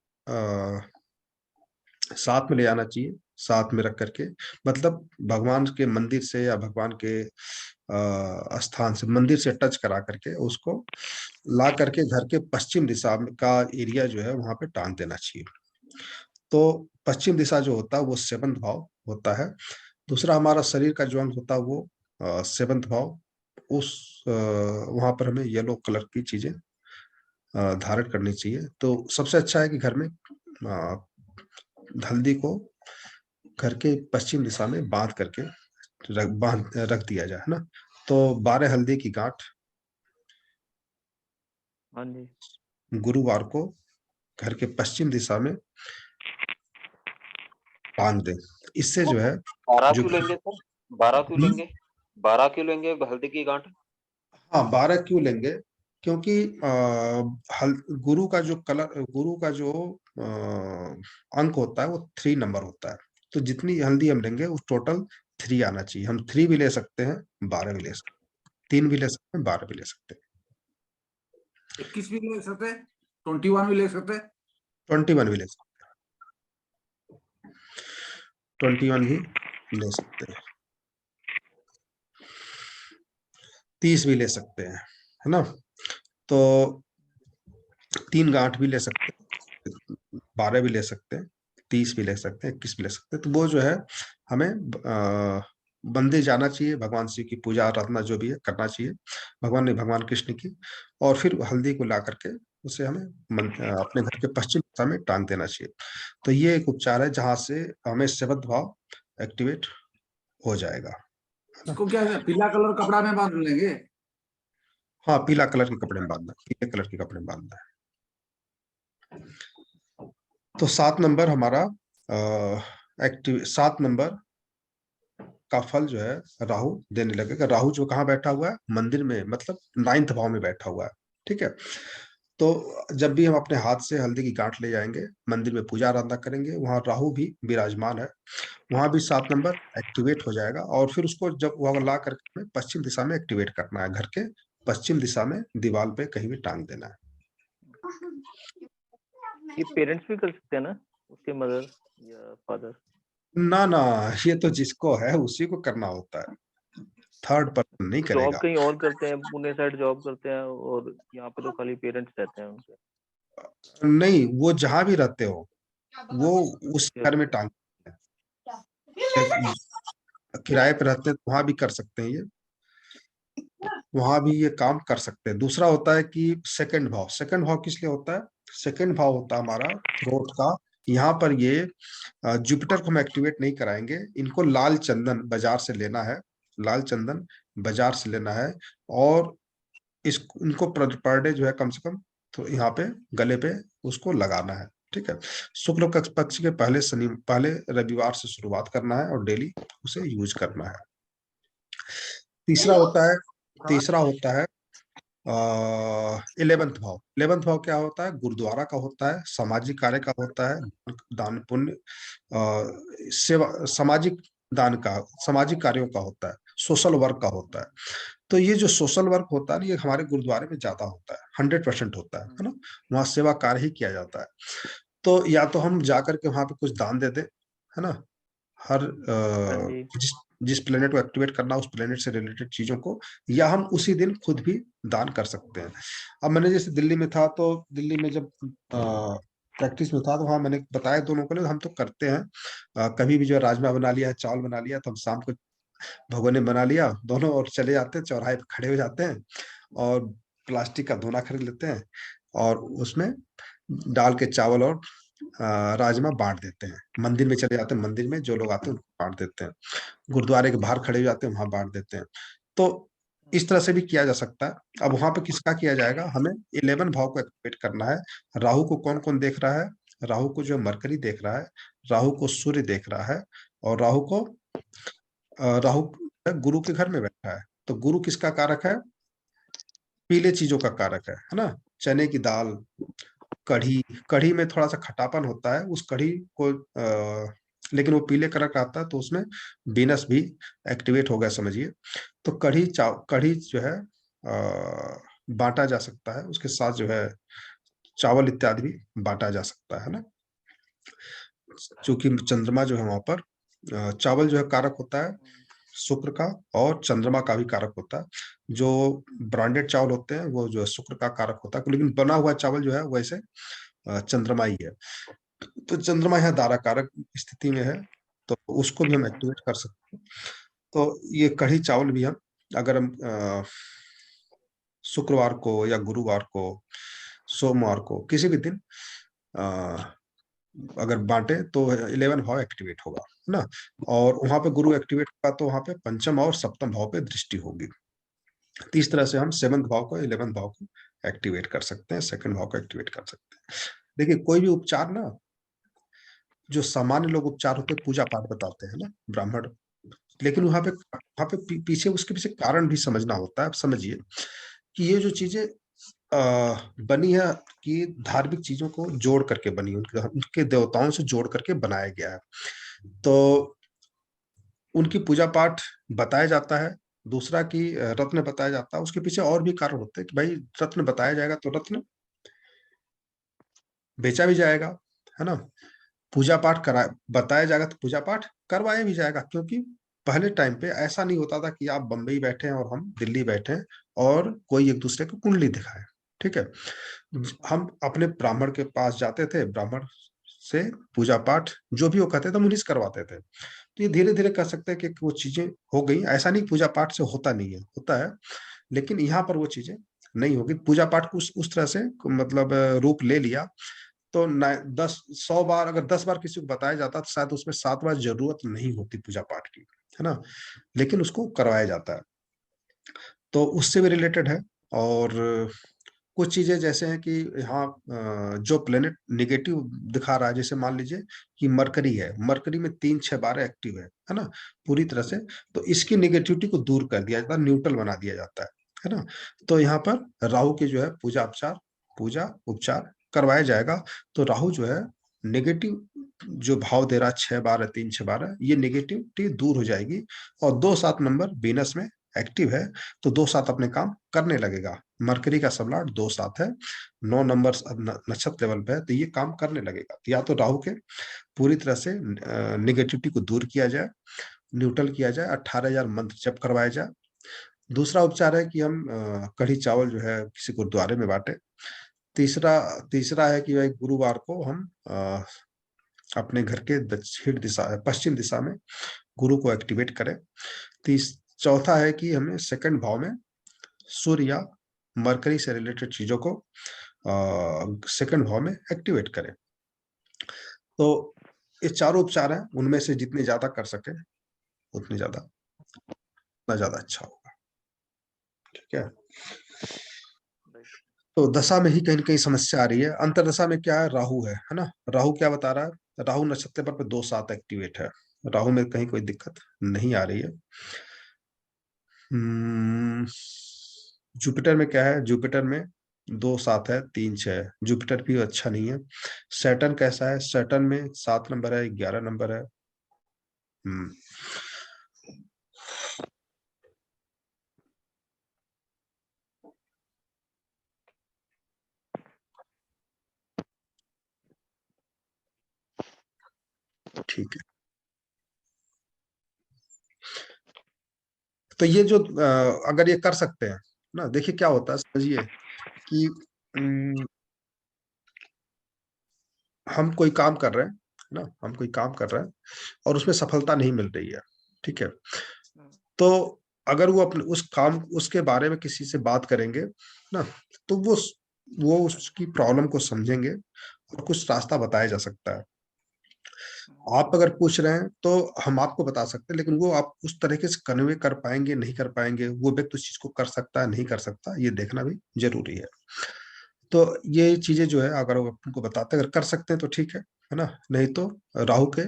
साथ में ले जाना चाहिए, साथ में रख करके, मतलब भगवान के मंदिर से या भगवान के स्थान से, मंदिर से टच करा करके उसको ला करके घर के पश्चिम दिशा का एरिया जो है वहां पे टांग देना चाहिए। तो पश्चिम दिशा जो होता है वो 7th भाव होता है। दूसरा हमारा शरीर का जो अंग होता है वो 7th भाव, उस वहां पर हमें येलो कलर की चीजें धारण करनी चाहिए। तो सबसे अच्छा है कि घर में हल्दी को घर के पश्चिम दिशा में बांध करके रख दिया जाए, है ना। तो 12 हल्दी की गांठ हाँ जी। गुरुवार को घर के पश्चिम दिशा में बांध दें। इससे जो है 12 जो क्यों लेंगे सर? 12 क्यों लेंगे? 12 क्यों लेंगे हल्दी की गांठ? हाँ 12 क्यों लेंगे, क्योंकि गुरु का जो कलर, गुरु का जो अंक होता है वो 3 नंबर होता है। तो जितनी हल्दी हम लेंगे उस टोटल 3 आना चाहिए। हम 3 भी ले सकते हैं, 12 भी ले सकते हैं, 3 भी ले सकते हैं, 12 भी ले सकते हैं, 21 भी ले सकते हैं, 21 भी ले सकते हैं। 21 भी ले सकते हैं, 21 भी ले सकते हैं, 30 भी ले सकते हैं, है ना। तो 3 गांठ भी ले सकते हैं, 12 भी ले सकते हैं, 30 भी ले सकते हैं, 21 भी ले सकते हैं। तो वो जो है हमें मंदिर जाना चाहिए, भगवान शिव की पूजा आराधना जो भी है करना चाहिए, भगवान कृष्ण की, और फिर हल्दी को ला करके उसे हमें अपने घर के पश्चिम दिशा में टांग देना चाहिए। तो ये एक उपचार है जहां से हमें 7th भाव एक्टिवेट हो जाएगा, है ना। इसको क्या है, पीला कलर कपड़ा में बांध लेंगे? हाँ पीला कलर के कपड़े में बांधना, पीले कलर के कपड़े में बांधना है। तो 7 नंबर हमारा एक्टिव, 7 नंबर का फल जो है राहु देने लगेगा। राहु जो कहाँ बैठा हुआ है, मंदिर में, मतलब 9th भाव में बैठा हुआ है, ठीक है। तो जब भी हम अपने हाथ से हल्दी की गांठ ले जाएंगे, मंदिर में पूजा आराधना करेंगे, वहां राहु भी विराजमान है, वहां भी 7 नंबर एक्टिवेट हो जाएगा। और फिर उसको जब वहां ला करके हमें पश्चिम दिशा में एक्टिवेट करना है, घर के पश्चिम दिशा में दीवार पे कहीं भी टांग देना है। ये पेरेंट्स भी कर सकते हैं ना, उसके मदर या फादर? ना ना, ये तो जिसको है उसी को करना होता है, थर्ड पर्सन नहीं जॉब करेगा। कहीं और करते हैं, पुणे साइड जॉब करते हैं, और यहाँ पे तो खाली पेरेंट्स रहते हैं उनके। नहीं, वो जहां भी रहते हो वो उस घर में अच्छा। टांग, किराए पे रहते हैं तो वहां भी कर सकते हैं, ये वहां भी ये काम कर सकते हैं। दूसरा होता है कि सेकंड भाव, सेकंड भाव किस लिए होता है, सेकंड भाव होता है हमारा थ्रोट का। यहाँ पर ये जुपिटर को हम एक्टिवेट नहीं कराएंगे, इनको लाल चंदन बाजार से लेना है, लाल चंदन बाजार से लेना है, और इस इनको पर डे जो है कम से कम तो यहाँ पे गले पे उसको लगाना है, ठीक है। शुक्ल पक्ष के पहले रविवार से शुरुआत करना है और डेली उसे यूज करना है। तीसरा होता है, तीसरा होता है 11th भाव। 11th भाव क्या होता है, गुरुद्वारा का होता है, सामाजिक कार्य का होता है, दान पुण्य, सेवा, सामाजिक दान का, सामाजिक कार्यों का होता है, सोशल वर्क का होता है। तो ये जो सोशल वर्क होता है ना, ये हमारे गुरुद्वारे में ज्यादा होता है, 100% होता है ना। वहाँ सेवा कार्य ही किया जाता है। तो या तो हम जाकर के वहां पे कुछ दान दे दें, है ना, हर हाँ जी। जिस प्लेनेट को एक्टिवेट करना उस प्लेनेट से रिलेटेड चीजों को, या हम उसी दिन खुद भी दान कर सकते हैं। अब मैंने जैसे दिल्ली में था, तो दिल्ली में जब प्रैक्टिस में था तो वहाँ मैंने बताया दोनों को, हम तो करते हैं, कभी भी जो है राजमा बना लिया, चावल बना लिया, तो हम शाम को भगोने बना लिया दोनों, और चले जाते हैं चौराहे पे खड़े हो जाते हैं, और प्लास्टिक का दोना खरीद लेते हैं, और उसमें डाल के चावल और राजमा बांट देते हैं। मंदिर में चले जाते हैं, मंदिर में जो लोग आते हैं उनको बांट देते हैं, गुरुद्वारे के बाहर खड़े हो जाते हैं, वहां बांट देते हैं। तो इस तरह से भी किया जा सकता है। अब वहां पे किसका किया जाएगा, हमें 11 भाव को एक्टिवेट करना है। राहु को कौन कौन देख रहा है, राहु को जो मरकरी देख रहा है, राहु को सूर्य देख रहा है, और राहु गुरु के घर में बैठा है। तो गुरु किसका कारक है, पीले चीजों का कारक है ना। चने की दाल, कढ़ी, कढ़ी में थोड़ा सा खटापन होता है, उस कढ़ी को लेकिन वो पीले कलर का आता है, तो उसमें बीनस भी एक्टिवेट हो गया समझिए। तो कढ़ी जो है बांटा जा सकता है, उसके साथ जो है चावल इत्यादि भी बांटा जा सकता है ना। क्योंकि चंद्रमा जो है वहां पर चावल जो है कारक होता है शुक्र का और चंद्रमा का भी कारक होता है। जो ब्रांडेड चावल होते हैं वो जो है शुक्र का कारक होता है, लेकिन बना हुआ चावल जो है वैसे चंद्रमा ही है। तो चंद्रमा यहाँ दारा कारक स्थिति में है, तो उसको भी हम एक्टिवेट कर सकते हैं। तो ये कढ़ी चावल भी हम अगर हम शुक्रवार को या गुरुवार को, सोमवार को, किसी भी दिन अगर बांटे तो 11 भाव एक्टिवेट होगा, है ना। और वहां पे गुरु एक्टिवेट होगा तो वहां पे पंचम और सप्तम भाव पे दृष्टि होगी। तो इस तरह से हम 7th भाव को, 11th भाव को एक्टिवेट कर सकते हैं, 2nd भाव को एक्टिवेट कर सकते हैं। देखिए कोई भी उपचार ना, जो सामान्य लोग उपचार होते हैं पूजा पाठ बताते हैं ना ब्राह्मण, लेकिन वहां पे पीछे उसके पीछे कारण भी समझना होता है। आप समझिए कि ये जो चीजें बनी है कि धार्मिक चीजों को जोड़ करके बनी, उनके देवताओं से जोड़ करके बनाया गया है, तो उनकी पूजा पाठ बताया जाता है। दूसरा कि रत्न बताया जाता है, उसके पीछे और भी कारण होते हैं कि भाई रत्न बताया जाएगा तो रत्न बेचा भी जाएगा, है ना। पूजा पाठ करा बताया जाएगा तो पूजा पाठ करवाया भी जाएगा, क्योंकि पहले टाइम पे ऐसा नहीं होता था कि आप बंबई बैठे हैं और हम दिल्ली बैठे हैं और कोई एक दूसरे को कुंडली दिखाए, ठीक है। हम अपने ब्राह्मण के पास जाते थे, ब्राह्मण से पूजा पाठ जो भी वो कहते थे हम उन्हीं से करवाते थे। तो ये धीरे धीरे कह सकते हैं कि वो चीजें हो गई। ऐसा नहीं पूजा पाठ से होता नहीं है, होता है, लेकिन यहाँ पर वो चीजें नहीं होगी। पूजा पाठ को उस तरह से मतलब रूप ले लिया, तो 10 100 बार अगर 10 बार किसी को बताया जाता तो शायद उसमें 7 बार जरूरत नहीं होती पूजा पाठ की, है ना, लेकिन उसको करवाया जाता है। तो उससे भी रिलेटेड है। और कुछ चीजें जैसे हैं कि यहाँ जो प्लेनेट निगेटिव दिखा रहा है, जैसे मान लीजिए कि मरकरी है, मरकरी में 3 6 12 एक्टिव है ना, पूरी तरह से, तो इसकी निगेटिविटी को दूर कर दिया जाता है, न्यूट्रल बना दिया जाता है ना। तो यहाँ पर राहु की जो है पूजा उपचार करवाया जाएगा। तो राहु जो है नेगेटिव जो भाव दे रहा है 6 12 3 6 12, ये नेगेटिविटी दूर हो जाएगी। और 2 7 नंबर वीनस में एक्टिव है, तो 2 7 अपने काम करने लगेगा। मरकरी का सबलाट 2 7 है, 9 नंबर नक्षत्र लेवल पे है, तो ये काम करने लगेगा। या तो राहु के पूरी तरह से निगेटिविटी को दूर किया जाए, न्यूट्रल किया जाए, 18,000 मंत्र जप करवाया जाए। दूसरा उपचार है कि हम कढ़ी चावल जो है किसी गुरुद्वारे में बांटे। तीसरा तीसरा है कि भाई गुरुवार को हम अपने घर के दक्षिण दिशा, पश्चिम दिशा में गुरु को एक्टिवेट करें। चौथा है कि हमें 2nd भाव में सूर्य या मरकरी से रिलेटेड चीजों को 2nd भाव में एक्टिवेट करें। तो ये चारों उपचार हैं, उनमें से जितने ज्यादा कर सके उतने ज्यादा अच्छा होगा, ठीक है। तो दशा में ही कहीं ना कहीं समस्या आ रही है। अंतरदशा में क्या है, राहु है ना। राहु क्या बता रहा है, राहु नक्षत्र पर 2 7 एक्टिवेट है, राहु में कहीं कोई दिक्कत नहीं आ रही है। जुपिटर में क्या है, जुपिटर में 2 7 है, 3 6 है, जुपिटर भी अच्छा नहीं है। सैटर्न कैसा है, सैटर्न में 7 नंबर है, 11 नंबर है। ठीक है, तो ये जो अगर ये कर सकते हैं ना, देखिए क्या होता है, समझिए कि हम कोई काम कर रहे हैं ना, हम कोई काम कर रहे हैं और उसमें सफलता नहीं मिल रही है, ठीक है। तो अगर वो अपने उस काम उसके बारे में किसी से बात करेंगे ना, तो वो उसकी प्रॉब्लम को समझेंगे और कुछ रास्ता बताया जा सकता है। आप अगर पूछ रहे हैं तो हम आपको बता सकते हैं, लेकिन वो आप उस तरीके से कन्वे कर पाएंगे नहीं कर पाएंगे, वो व्यक्ति उस चीज को कर सकता है नहीं कर सकता, ये देखना भी जरूरी है। तो ये चीजें जो है अगर वो आपको बताते हैं, अगर कर सकते हैं तो ठीक है ना। नहीं तो राहु के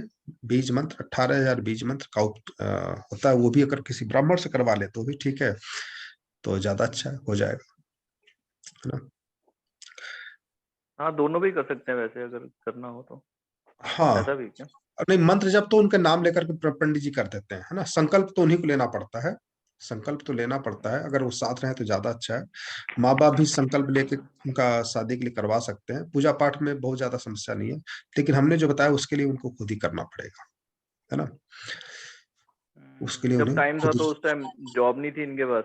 बीज मंत्र 18,000 बीज मंत्र का होता है, वो भी अगर किसी ब्राह्मण से करवा ले तो भी ठीक है, तो ज्यादा अच्छा हो जाएगा, है ना। हाँ, दोनों भी कर सकते हैं वैसे अगर करना हो तो। हाँ, ऐसा भी क्या? नहीं मंत्र जब तो उनके नाम लेकर के पंडित जी कर देते हैं, है ना। संकल्प तो उन्हीं को लेना पड़ता है, संकल्प तो लेना पड़ता है, अगर वो साथ रहे तो ज्यादा अच्छा है। माँ बाप भी संकल्प लेके उनका शादी के लिए करवा सकते हैं, पूजा पाठ में बहुत ज्यादा समस्या नहीं है, लेकिन हमने जो बताया उसके लिए उनको खुद ही करना पड़ेगा, है ना। उसके लिए जब उन्हें टाइम था खुद तो उस टाइम जॉब नहीं थी इनके पास,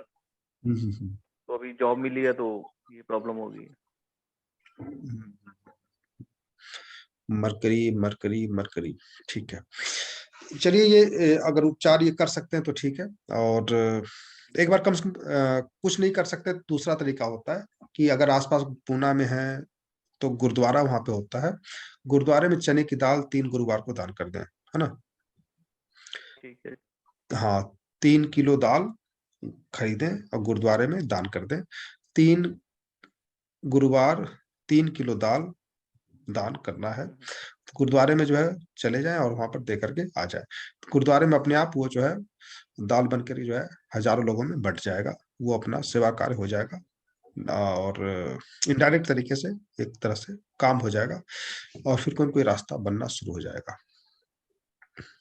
हम्म, तो अभी जॉब मिली है तो ये प्रॉब्लम हो गई है। हम्म, मरकरी मरकरी मरकरी, ठीक है। चलिए ये अगर उपचार ये कर सकते हैं तो ठीक है। और एक बार कम से कम कुछ नहीं कर सकते तो दूसरा तरीका होता है कि अगर आसपास पूना में है तो गुरुद्वारा वहां पे होता है, गुरुद्वारे में चने की दाल 3 गुरुवार को दान कर दें, है ना। ठीक है। हाँ, 3 किलो दाल खरीदें और गुरुद्वारे में दान कर दें। 3 गुरुवार 3 किलो दाल दान करना है। तो गुरुद्वारे में जो है चले जाएं और वहां पर दे करके आ जाए। तो गुरुद्वारे में अपने आप वो जो है दाल बनकर जो है हजारों लोगों में बंट जाएगा, वो अपना सेवा कार्य हो जाएगा और इनडायरेक्ट तरीके से एक तरह से काम हो जाएगा और फिर कोई न कोई रास्ता बनना शुरू हो जाएगा।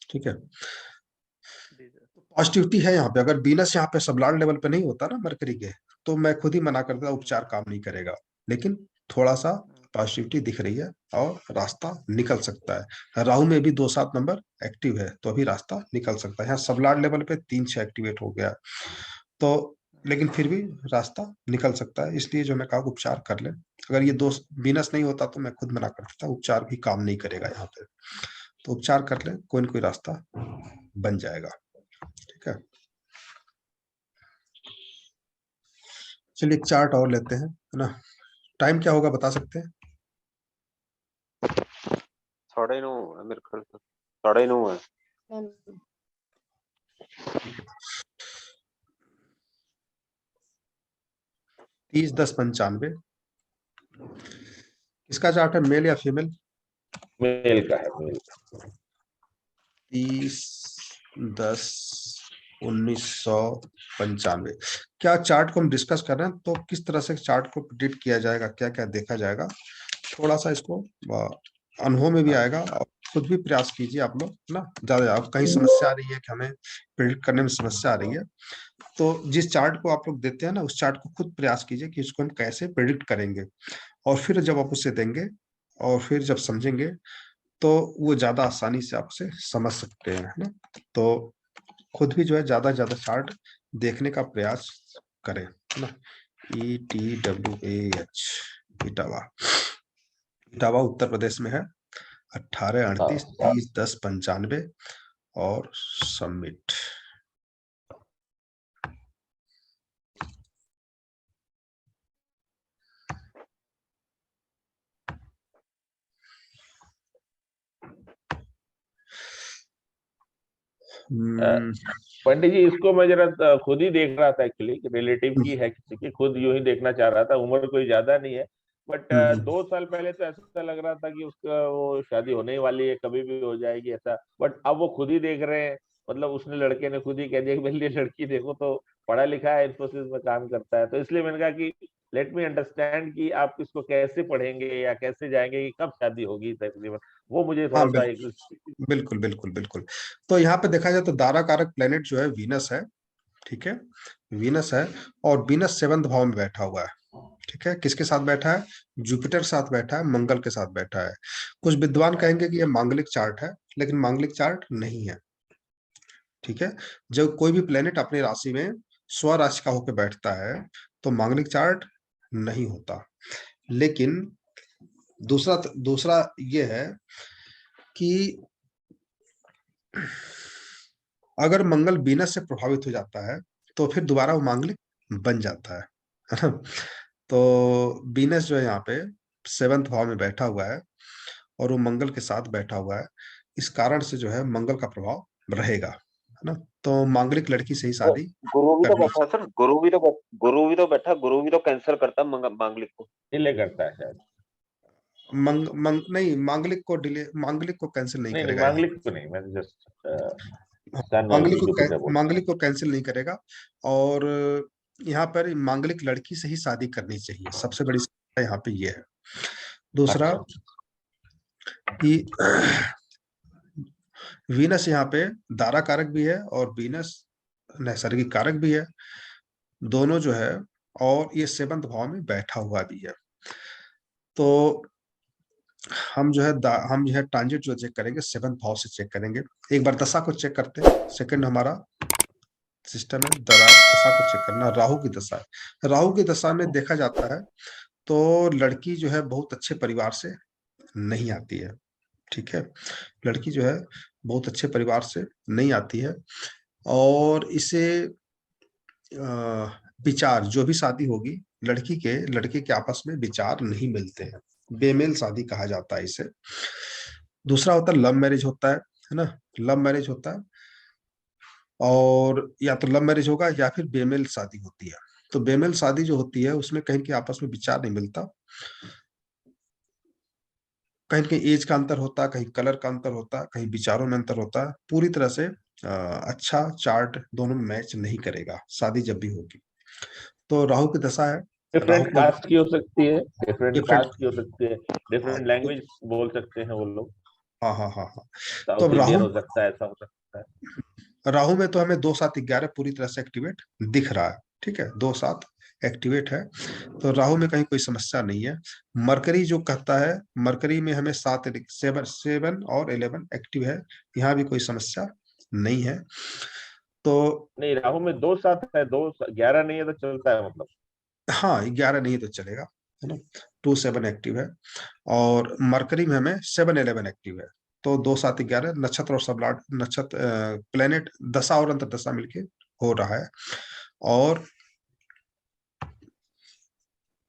ठीक है, जी सर। पॉजिटिविटी है यहाँ पे। अगर बीनस यहाँ पे सबलार्ड लेवल पे नहीं होता ना मरकरी के, तो मैं खुद ही मना करता उपचार काम नहीं करेगा। लेकिन थोड़ा सा पॉजिटिविटी दिख रही है और रास्ता निकल सकता है। राहु में भी 2-7 नंबर एक्टिव है तो अभी रास्ता निकल सकता है। यहाँ सबलार्ड लेवल पे 3-6 एक्टिवेट हो गया, तो लेकिन फिर भी रास्ता निकल सकता है। इसलिए जो मैं कहा उपचार कर ले। अगर ये दो बीनस नहीं होता तो मैं खुद मना कर देता, उपचार भी काम नहीं करेगा यहाँ पे। तो उपचार कर ले, कोई न कोई रास्ता बन जाएगा। ठीक है, चलिए एक चार्ट और लेते हैं, है ना। टाइम क्या होगा बता सकते हैं? 9:30 है मेरे ख्याल से, 9:30 है। 30-10-95 किसका चार्ट है, मेल या फीमेल? मेल का है, मेल का। 30-10-1995। क्या चार्ट को हम डिस्कस कर रहे हैं तो किस तरह से चार्ट को प्रिडिक्ट किया जाएगा, क्या क्या देखा जाएगा, थोड़ा सा इसको अनुभव में भी आएगा और खुद भी प्रयास कीजिए आप लोग, है ना। ज्यादा आप कहीं समस्या आ रही है कि हमें प्रिडिक्ट करने में समस्या आ रही है, तो जिस चार्ट को आप लोग देते हैं ना उस चार्ट को खुद प्रयास कीजिए कि इसको हम कैसे प्रिडिक्ट करेंगे। और फिर जब आप उसे देंगे और फिर जब समझेंगे तो वो ज्यादा आसानी से आप उसे समझ सकते हैं, है ना। तो खुद भी जो है ज्यादा चार्ट देखने का प्रयास करें, है ना। ETWAH, इटावा। इटावा उत्तर प्रदेश में है। 18-38 हाँ, 30-10-95 और सबमिट। पंडित जी इसको मैं जरा खुद ही देख रहा था एक्चुअली, रिलेटिव की है किसी की, खुद यूं ही देखना चाह रहा था। उम्र कोई ज्यादा नहीं है, बट 2 साल पहले तो ऐसा लग रहा था कि उसका वो शादी होने ही वाली है, कभी भी हो जाएगी ऐसा। बट अब वो खुद ही देख रहे हैं, मतलब उसने लड़के ने खुद ही कह दिया कि भाई ये लड़की देखो तो पढ़ा लिखा है, इन्फोसिस में काम करता है। तो इसलिए मैंने कहा कि लेट मी अंडरस्टैंड कि आप इसको कैसे पढ़ेंगे या कैसे जाएंगे, कि कब शादी होगी तकरीबन, वो मुझे हाँ, थोड़ा सा एक। बिल्कुल बिल्कुल बिल्कुल। तो यहाँ पे देखा जाए तो दारा कारक प्लेनेट जो है वीनस है, ठीक है। वीनस है और वीनस 7वें भाव में बैठा हुआ है, ठीक है। किसके साथ बैठा है? जुपिटर के साथ बैठा है, मंगल के साथ बैठा है। कुछ विद्वान कहेंगे कि यह मांगलिक चार्ट है, लेकिन मांगलिक चार्ट नहीं है, ठीक है। जब कोई भी प्लेनेट अपनी राशि में स्वराशि का होकर बैठता है तो मांगलिक चार्ट नहीं होता। लेकिन दूसरा दूसरा ये है कि अगर मंगल वीनस से प्रभावित हो जाता है तो फिर दोबारा वो मांगलिक बन जाता है ना। तो वीनस जो है यहाँ पे 7वें भाव में बैठा हुआ है और वो मंगल के साथ बैठा हुआ है, इस कारण से जो है मंगल का प्रभाव रहेगा, है ना। तो मांगलिक लड़की से ही वो शादी गुरु भी तो करनी बैठा है सर, गुरु भी तो बैठा, गुरु भी तो कैंसिल करता है मांगलिक को। डिले करता है शायद। नहीं, मांगलिक को डिले, मांगलिक को कैंसिल नहीं नहीं नहीं, करेगा यहाँ। मांगलिक को नहीं, मैं जस्ट हाँ, सन और जुपिटर बोल रहा मांगलिक को कैंसिल नहीं करेगा। और यहाँ पर मांगलिक लड़की से ही शादी करनी चाहिए, सबसे बड़ी समस्या यहाँ पे ये है। हूँ। दूसरा अच्छा, कि वीनस यहाँ पे दारा कारक भी है और वीनस नैसर्गिक कारक भी है, दोनों जो है। और ये 7वें भाव में बैठा हुआ भी है। तो हम जो है हम जो है ट्रांजिट जो चेक करेंगे 7वें भाव से चेक करेंगे। एक बार दशा को चेक करते हैं। सेकंड हमारा सिस्टम है, दशा को चेक करना। राहु की दशा है, राहु की दशा में देखा जाता है तो लड़की जो है बहुत अच्छे परिवार से नहीं आती है, ठीक है, लड़की जो है बहुत अच्छे परिवार से नहीं आती है, और इसे विचार, जो भी शादी होगी लड़की के लड़के के आपस में विचार नहीं मिलते हैं, बेमेल शादी कहा जाता है इसे। दूसरा होता है लव मैरिज होता है ना, लव मैरिज होता है, और या तो लव मैरिज होगा या फिर बेमेल शादी होती है। तो बेमेल शादी जो होती है उसमें कहीं के आपस में विचार नहीं मिलता, कहीं कहीं एज का अंतर होता है, कहीं कलर का अंतर होता है, कहीं विचारों में अंतर होता है, पूरी तरह से अच्छा चार्ट दोनों में मैच नहीं करेगा शादी जब भी होगी। तो राहु की दशा है, राहु डिफरेंट का कास्ट की हो सकती है, डिफरेंट डिफरेंट, कास्ट की हो सकती है, डिफरेंट लैंग्वेज बोल सकते हैं वो लोग, हाँ हाँ हाँ हाँ। तो अब साउथ इंडियन हो सकता है, ऐसा हो सकता है। राहु में तो हमें 2 7 11 पूरी तरह से एक्टिवेट दिख रहा है, ठीक है, 2 7 एक्टिवेट है, तो राहु में कहीं कोई समस्या नहीं है। मरकरी जो कहता है, मरकरी में हमें 7 7 और 11 एक्टिव है, यहाँ भी कोई समस्या नहीं है। तो नहीं, राहु में 2 7 है, 2 11 नहीं है तो चलता है मतलब। हाँ 11 नहीं तो चलेगा, है ना, 2 7 एक्टिव है, और मरकरी में हमें 7 11 एक्टिव है। तो 2 7 11 नक्षत्र और सबलाट नक्षत्र प्लेनेट दशा और अंतर्दशा मिलके हो रहा है। और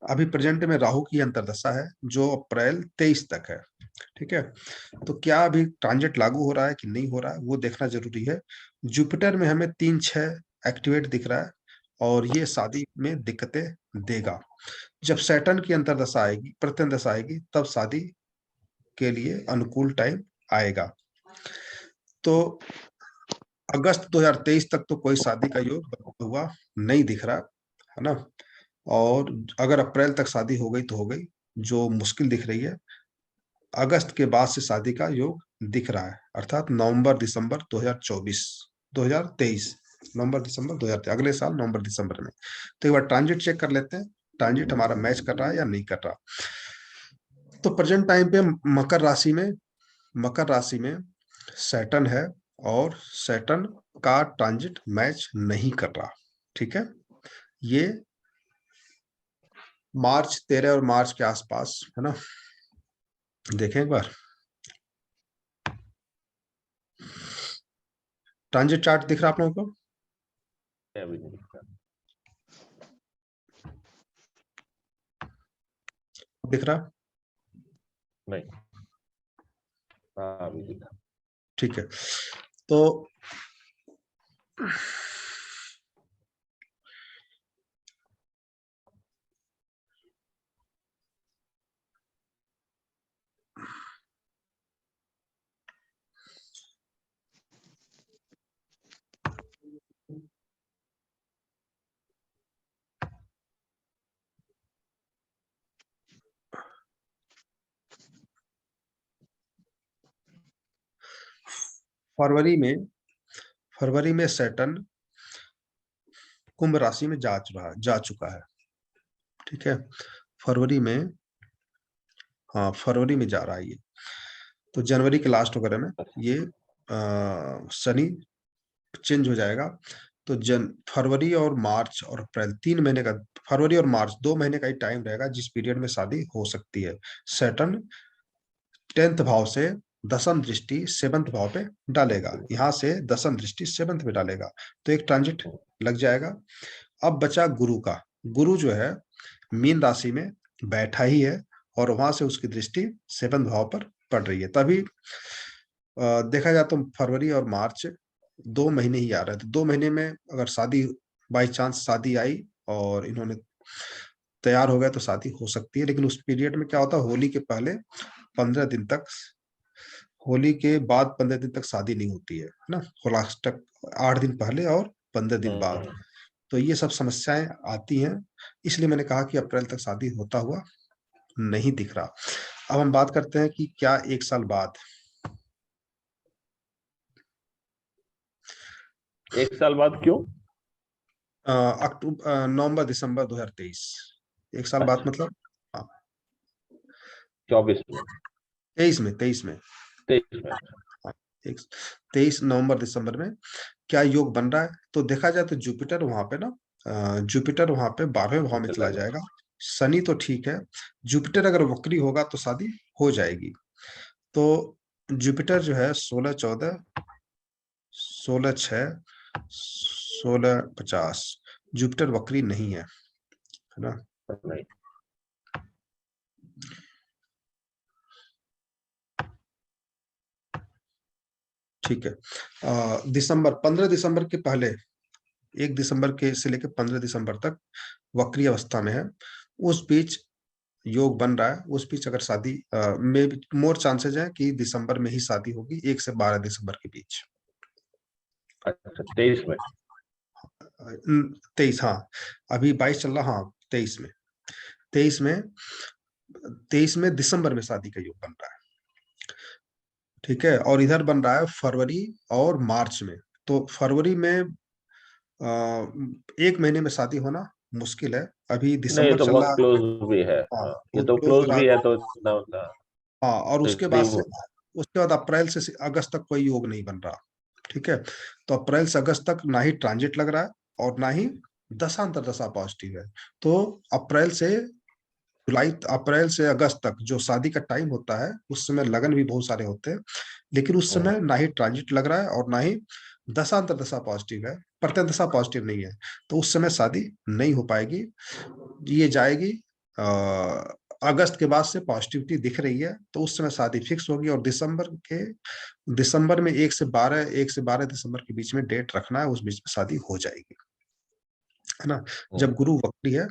अभी प्रेजेंट में राहु की अंतर्दशा है जो अप्रैल 23 तक है, ठीक है। तो क्या अभी ट्रांजिट लागू हो रहा है कि नहीं हो रहा है वो देखना जरूरी है। जुपिटर में हमें 3 6 एक्टिवेट दिख रहा है, और ये शादी में दिक्कतें देगा। जब सैटर्न की अंतर्दशा आएगी, प्रत्यंदशा आएगी, तब शादी के लिए अनुकूल टाइम आएगा। तो अगस्त 2023 तक तो कोई शादी का योग बनता हुआ नहीं दिख रहा, है ना, और अगर अप्रैल तक शादी हो गई तो हो गई, जो मुश्किल दिख रही है अगस्त के बाद से शादी का योग दिख रहा है, अर्थात नवंबर दिसंबर 2024 2023, नवंबर दिसंबर 2023, अगले साल नवंबर दिसंबर में। तो एक बार ट्रांजिट चेक कर लेते हैं, ट्रांजिट हमारा मैच कर रहा है या नहीं कर रहा। तो प्रेजेंट टाइम पे मकर राशि में सैटर्न है, और सैटर्न का ट्रांजिट मैच नहीं कर रहा, ठीक है। ये मार्च 13 और मार्च के आसपास, है ना, देखें एक बार ट्रांजिट चार्ट दिख रहा आप लोगों को, अभी नहीं दिखता। दिख रहा, नहीं, हाँ अभी दिखा। ठीक है। तो फरवरी में सैटर्न कुंभ राशि में जा चुका है, ठीक है, फरवरी में, हाँ फरवरी में जा रहा है ये। तो जनवरी के लास्ट वगैरह में ये शनि चेंज हो जाएगा। तो फरवरी और मार्च और अप्रैल 3 महीने का, फरवरी और मार्च 2 महीने का ही टाइम रहेगा जिस पीरियड में शादी हो सकती है। सैटर्न 10th भाव से दसम दृष्टि 7th भाव पे डालेगा, यहाँ से दसम दृष्टि 7th पे डालेगा, तो एक ट्रांजिट लग जाएगा। अब बचा गुरु का, गुरु जो है मीन राशि में बैठा ही है, और वहां से उसकी दृष्टि 7th भाव पर पड़ रही है। तभी देखा जाए तो फरवरी और मार्च 2 महीने ही आ रहे थे, 2 महीने में अगर शादी बाई चांस शादी आई और इन्होंने तैयार हो गए तो शादी हो सकती है। लेकिन उस पीरियड में क्या होता है, होली के पहले 15 दिन तक, होली के बाद 15 दिन तक शादी नहीं होती है ना, लास्ट तक 8 दिन पहले और 15 दिन बाद। तो ये सब समस्याएं आती हैं, इसलिए मैंने कहा कि अप्रैल तक शादी होता हुआ नहीं दिख रहा। अब हम बात करते हैं कि क्या 1 साल बाद, 1 साल बाद क्यों? अक्टूबर नवंबर दिसंबर 2023, 1 साल बाद अच्छा, मतलब, हाँ 24 में, 23 में 23 में, 23 में। 23 नवंबर दिसंबर में क्या योग बन रहा है। तो देखा जाए तो जुपिटर वहां पे ना, जुपिटर वहां पे 12वें भाव में चला जाएगा। शनि तो ठीक है, जुपिटर अगर वक्री होगा तो शादी हो जाएगी। तो जुपिटर जो है 16/14, 16/6, 16/50, जुपिटर वक्री नहीं है ना। नहीं, ठीक है, दिसंबर 15 दिसंबर के पहले, 1 दिसंबर के से लेकर 15 दिसंबर तक वक्री अवस्था में है। उस बीच योग बन रहा है, उस बीच अगर शादी में मोर चांसेस है कि दिसंबर में ही शादी होगी, 1 से 12 दिसंबर के बीच। अच्छा 23 में, 23, हाँ अभी 22 चल रहा, हाँ 23 में, 23 में, 23 में दिसंबर में शादी का योग बन रहा है। ठीक है, और इधर बन रहा है फरवरी और मार्च में। तो फरवरी में 1 महीने में शादी होना मुश्किल है, अभी नहीं ये दिसंबर तो चल बहुत रहा है। क्लोज भी है। हाँ हाँ, ये बहुत तो क्लोज हो क्लोज रहा भी है है। तो इतना उतना, हाँ, और तो उसके बाद इसलिए से, उसके बाद अप्रैल से अगस्त तक कोई योग नहीं बन रहा। ठीक है, तो अप्रैल से अगस्त तक ना ही ट्रांजिट लग रहा है और ना ही दशांतर दशा पॉजिटिव है। तो अप्रैल से अगस्त तक जो शादी का टाइम होता है, उस समय लगन भी बहुत सारे होते हैं, लेकिन उस समय ना ही ट्रांजिट लग रहा है और ना ही दशांतर दशा पॉजिटिव है, प्रत्यंत दशा पॉजिटिव नहीं है। तो उस समय शादी नहीं हो पाएगी, ये जाएगी अगस्त के बाद से पॉजिटिविटी दिख रही है, तो उस समय शादी फिक्स होगी। और दिसंबर में 1 से 12 दिसंबर के बीच में डेट रखना है, उस बीच में शादी हो जाएगी, है ना। जब गुरु वक्री है,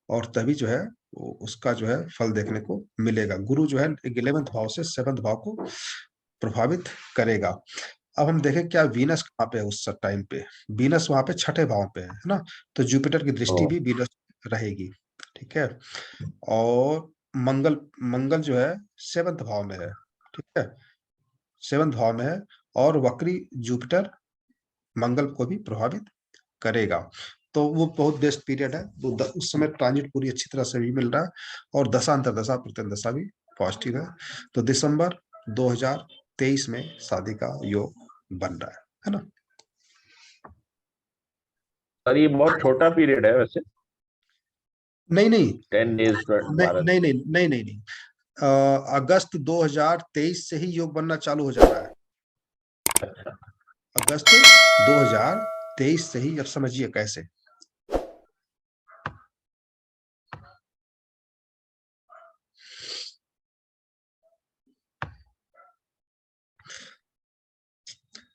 और तभी जो है उसका जो है फल देखने को मिलेगा। गुरु जो है 11वें भाव से 7वें भाव को प्रभावित करेगा। अब हम देखें क्या वीनस कहाँ पे है उस टाइम पे। वीनस वहां पे 6ठे भाव पे है ना, तो जुपिटर की दृष्टि भी वीनस रहेगी। ठीक है, और मंगल मंगल जो है 7वें भाव में है। ठीक है, 7वें भाव में है, और वक्री जुपिटर मंगल को भी प्रभावित करेगा। तो वो बहुत बेस्ट पीरियड है, तो उस समय ट्रांजिट पूरी अच्छी तरह से भी मिल रहा है, और दशांतर दशा प्रत्यंत दशा भी पॉजिटिव है। तो दिसंबर 2023 में शादी का योग बन रहा है ना। सर ये बहुत छोटा पीरियड है वैसे, नहीं नहीं 10 डेज, नहीं 12 नहीं नहीं नहीं नहीं, नहीं। अगस्त 2023 से ही योग बनना चालू हो जा रहा है। अगस्त 2023 से ही, अब समझिए कैसे।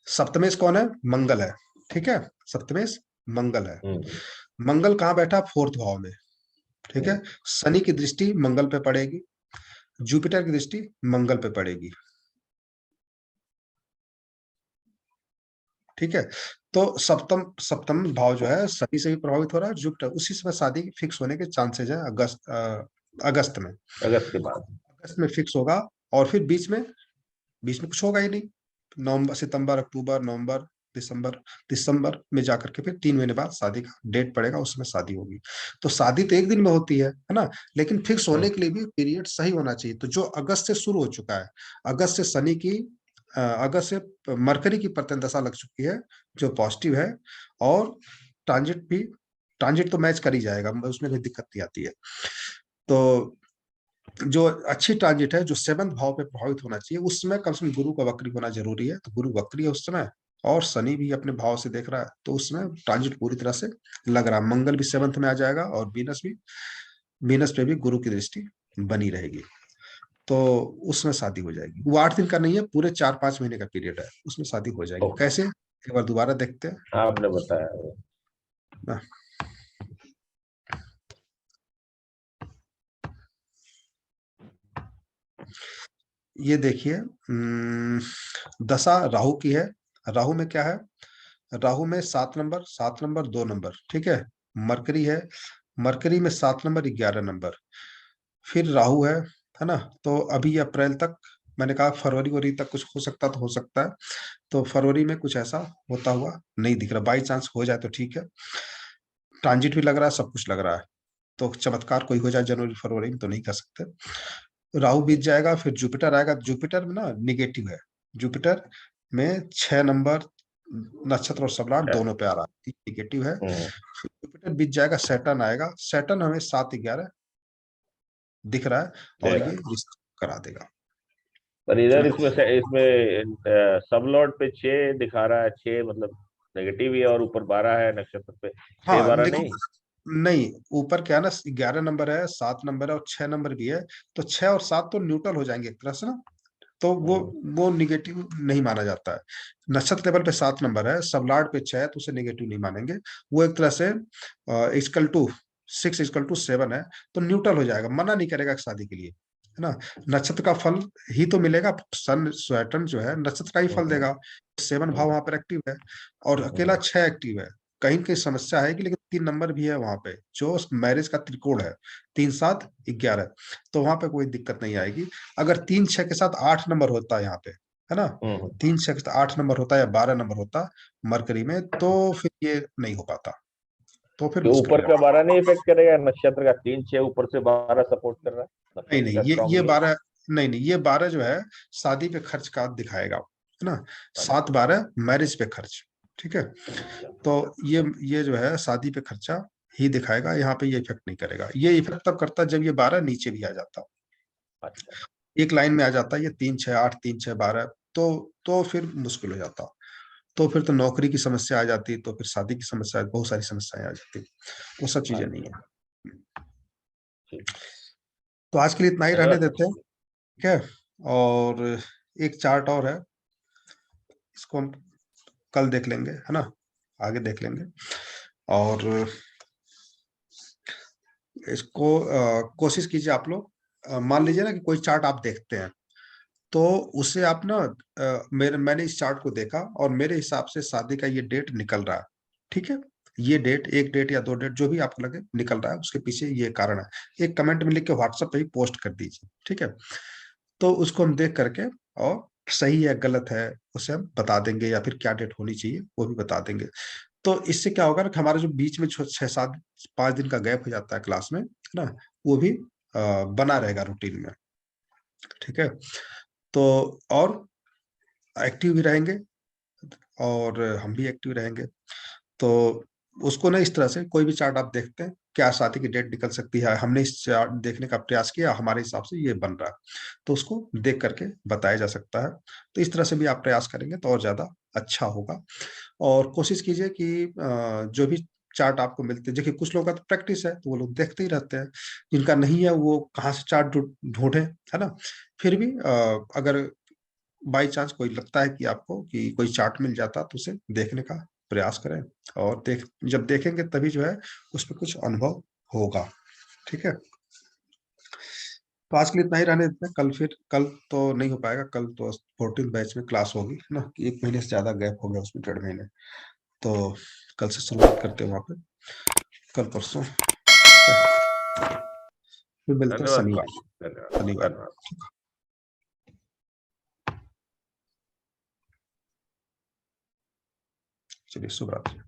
सप्तमेश कौन है? मंगल है। ठीक है, सप्तमेश मंगल है। मंगल कहाँ बैठा? 4th भाव में। ठीक है, शनि की दृष्टि मंगल पे पड़ेगी, जुपिटर की दृष्टि मंगल पे पड़ेगी। ठीक है, तो सप्तम सप्तम भाव जो है शनि से भी प्रभावित हो रहा है, जुपिटर उसी समय शादी फिक्स होने के चांसेस है। अगस्त में, अगस्त के बाद। अगस्त में फिक्स होगा। और फिर बीच में कुछ होगा ही नहीं। नवंबर, सितंबर, अक्टूबर, नवंबर, दिसंबर, दिसंबर में जाकर के फिर 3 महीने बाद शादी का डेट पड़ेगा, उस समय शादी होगी। तो शादी तो एक दिन में होती है ना, लेकिन फिक्स होने के लिए भी पीरियड सही होना चाहिए। तो जो अगस्त से शुरू हो चुका है, अगस्त से शनि की, अगस्त से मरकरी की प्रत्यंत दशा लग चुकी है, जो पॉजिटिव है, और ट्रांजिट तो मैच कर ही जाएगा, उसमें कोई दिक्कत नहीं आती है। तो जो अच्छी ट्रांजिट है, जो 7वें भाव पे प्रभावित होना चाहिए, उस समय कम से कम गुरु का वक्री होना जरूरी है। तो गुरु वक्री है उस समय, और शनि भी अपने भाव से देख रहा है, तो उसमें ट्रांजिट पूरी तरह से लग रहा है। मंगल भी 7th में आ जाएगा, और वीनस पे भी गुरु की दृष्टि बनी रहेगी। तो उसमें शादी हो जाएगी। वो 8 दिन का नहीं है, पूरे 4-5 महीने का पीरियड है, उसमें शादी हो जाएगी। कैसे, एक बार दोबारा देखते हैं आपने बताया। ना। ये देखिए, दशा राहु की है। राहु में क्या है? राहु में 7 नंबर, 7 नंबर, 2 नंबर। ठीक है, मरकरी है, मरकरी में 7 नंबर, 11 नंबर। फिर राहु है ना। तो अभी अप्रैल तक, मैंने कहा फरवरी वरी तक कुछ हो सकता, तो हो सकता है। तो फरवरी में कुछ ऐसा होता हुआ नहीं दिख रहा, बाई चांस हो जाए तो ठीक है। ट्रांजिट भी लग रहा है, सब कुछ लग रहा है, तो चमत्कार कोई हो जाए जनवरी फरवरी में तो नहीं कर सकते। राहु बीत जाएगा, फिर जुपिटर आएगा। जुपिटर में ना निगेटिव है, जुपिटर में 6 नंबर नक्षत्र और सबलाट दोनों पे आ रहा है, निगेटिव है। फिर जुपिटर बीत जाएगा, सैटर्न आएगा, सैटर्न हमें 7-11 दिख रहा है और ये रिस्क करा देगा। पर इधर इसमें सब लॉर्ड पे 6 दिखा रहा है, 6 मतलब नेगेटिव ही है, और ऊपर 12 है नक्षत्र पे, 6 हाँ 12 देखो, नहीं। नहीं ऊपर क्या है ना, 11 नंबर है, 7 नंबर है और 6 नंबर भी है, तो 6 और 7 तो न्यूट्रल हो जाएंगे एक तरह से ना, तो वो निगेटिव नहीं माना जाता है। नक्षत्र लेवल पे 7 नंबर है, सबलाट पे 6 है, तो उसे निगेटिव नहीं मानेंगे। वो एक तरह से इक्वल टू 6 = 7 है, तो न्यूट्रल हो जाएगा, मना नहीं करेगा शादी के लिए, है ना। नक्षत्र का फल ही तो मिलेगा, सन सैटर्न जो है नक्षत्र का ही फल देगा, 7 भाव वहां पर एक्टिव है और अकेला 6 एक्टिव है। कहीं की समस्या है कि लेकिन 3 नंबर भी है वहां पे, जो मैरिज का त्रिकोण है, 3 7 11, तो वहां पे कोई दिक्कत नहीं आएगी। अगर 3 6 के साथ 8 नंबर होता है यहाँ पे, है ना, 3 6 के साथ 8 नंबर होता या 12 नंबर होता मरकरी में, तो फिर ये नहीं हो पाता, तो फिर तो मुश्किल ऊपर है। का 12 नहीं इफेक्ट करेगा, नक्षत्र का 3 6 ऊपर से 12 सपोर्ट कर रहा है नहीं नक्षत्र नहीं, का ये स्ट्रांगली। 12 नहीं नहीं, ये 12 जो है शादी पे खर्च का दिखाएगा, है ना। 7 12 मैरिज पे खर्च, ठीक है। तो ये जो है शादी पे खर्चा ही दिखाएगा, यहाँ पे ये इफेक्ट नहीं करेगा। ये इफेक्ट तब करता जब ये 12 नीचे भी आ जाता, अच्छा, एक लाइन में आ जाता है, ये 3 6 8 3 6 12, तो फिर मुश्किल हो जाता, तो फिर तो नौकरी की समस्या आ जाती, तो फिर शादी की समस्या, बहुत सारी समस्याएं आ जाती, वो सब चीजें नहीं है। ठीक। तो आज के लिए इतना ही रहने धन्यवाद देते हैं, सर। ठीक है। और एक चार्ट और है, इसको हम कल देख लेंगे, है ना, आगे देख लेंगे। और इसको कोशिश कीजिए आप लोग, मान लीजिए ना कि कोई चार्ट आप देखते हैं, तो उसे आप ना, मैंने इस चार्ट को देखा और मेरे हिसाब से शादी का ये डेट निकल रहा है, ठीक है। ये डेट, एक डेट या 2 डेट जो भी आपको लगे निकल रहा है, उसके पीछे ये कारण है, एक कमेंट में लिख के व्हाट्सएप पे ही पोस्ट कर दीजिए, ठीक है। तो उसको हम देख करके, और सही है गलत है उसे हम बता देंगे, या फिर क्या डेट होनी चाहिए वो भी बता देंगे। तो इससे क्या होगा ना कि हमारे जो बीच में 6 7 5 दिन का गैप हो जाता है क्लास में, है ना, वो भी बना रहेगा रूटीन में, ठीक है। तो और एक्टिव भी रहेंगे और हम भी एक्टिव रहेंगे। तो उसको ना इस तरह से, कोई भी चार्ट आप देखते हैं, क्या शादी की डेट निकल सकती है, हमने इस चार्ट देखने का प्रयास किया, हमारे हिसाब से ये बन रहा है, तो उसको देख करके बताया जा सकता है। तो इस तरह से भी आप प्रयास करेंगे तो और ज्यादा अच्छा होगा। और कोशिश कीजिए कि जो भी चार्ट आपको मिलते हैं, देखिए कुछ लोगों का तो प्रैक्टिस है तो वो लोग देखते ही रहते हैं, जिनका नहीं है वो कहाँ से चार्ट ढूंढे, है ना। फिर भी अगर बाई चांस कोई लगता है कि आपको कि कोई चार्ट मिल जाता, तो उसे देखने का प्रयास करें, और जब देखेंगे तभी जो है उस पर कुछ अनुभव होगा, ठीक है। तो आज के लिए इतना ही रहने देते हैं, कल तो नहीं हो पाएगा, कल तो 14 बैच में क्लास होगी, है ना, कि 1 महीने से ज्यादा गैप हो गया उसमें, 1.5 महीने, तो कल से शुरुआत करते हैं वहां पे, कल परसों फिर मिलते हैं धन्यवाद शनिवार, सर। धन्यवाद शनिवार। धन्यवाद। चलिए, शुभ रात्रि।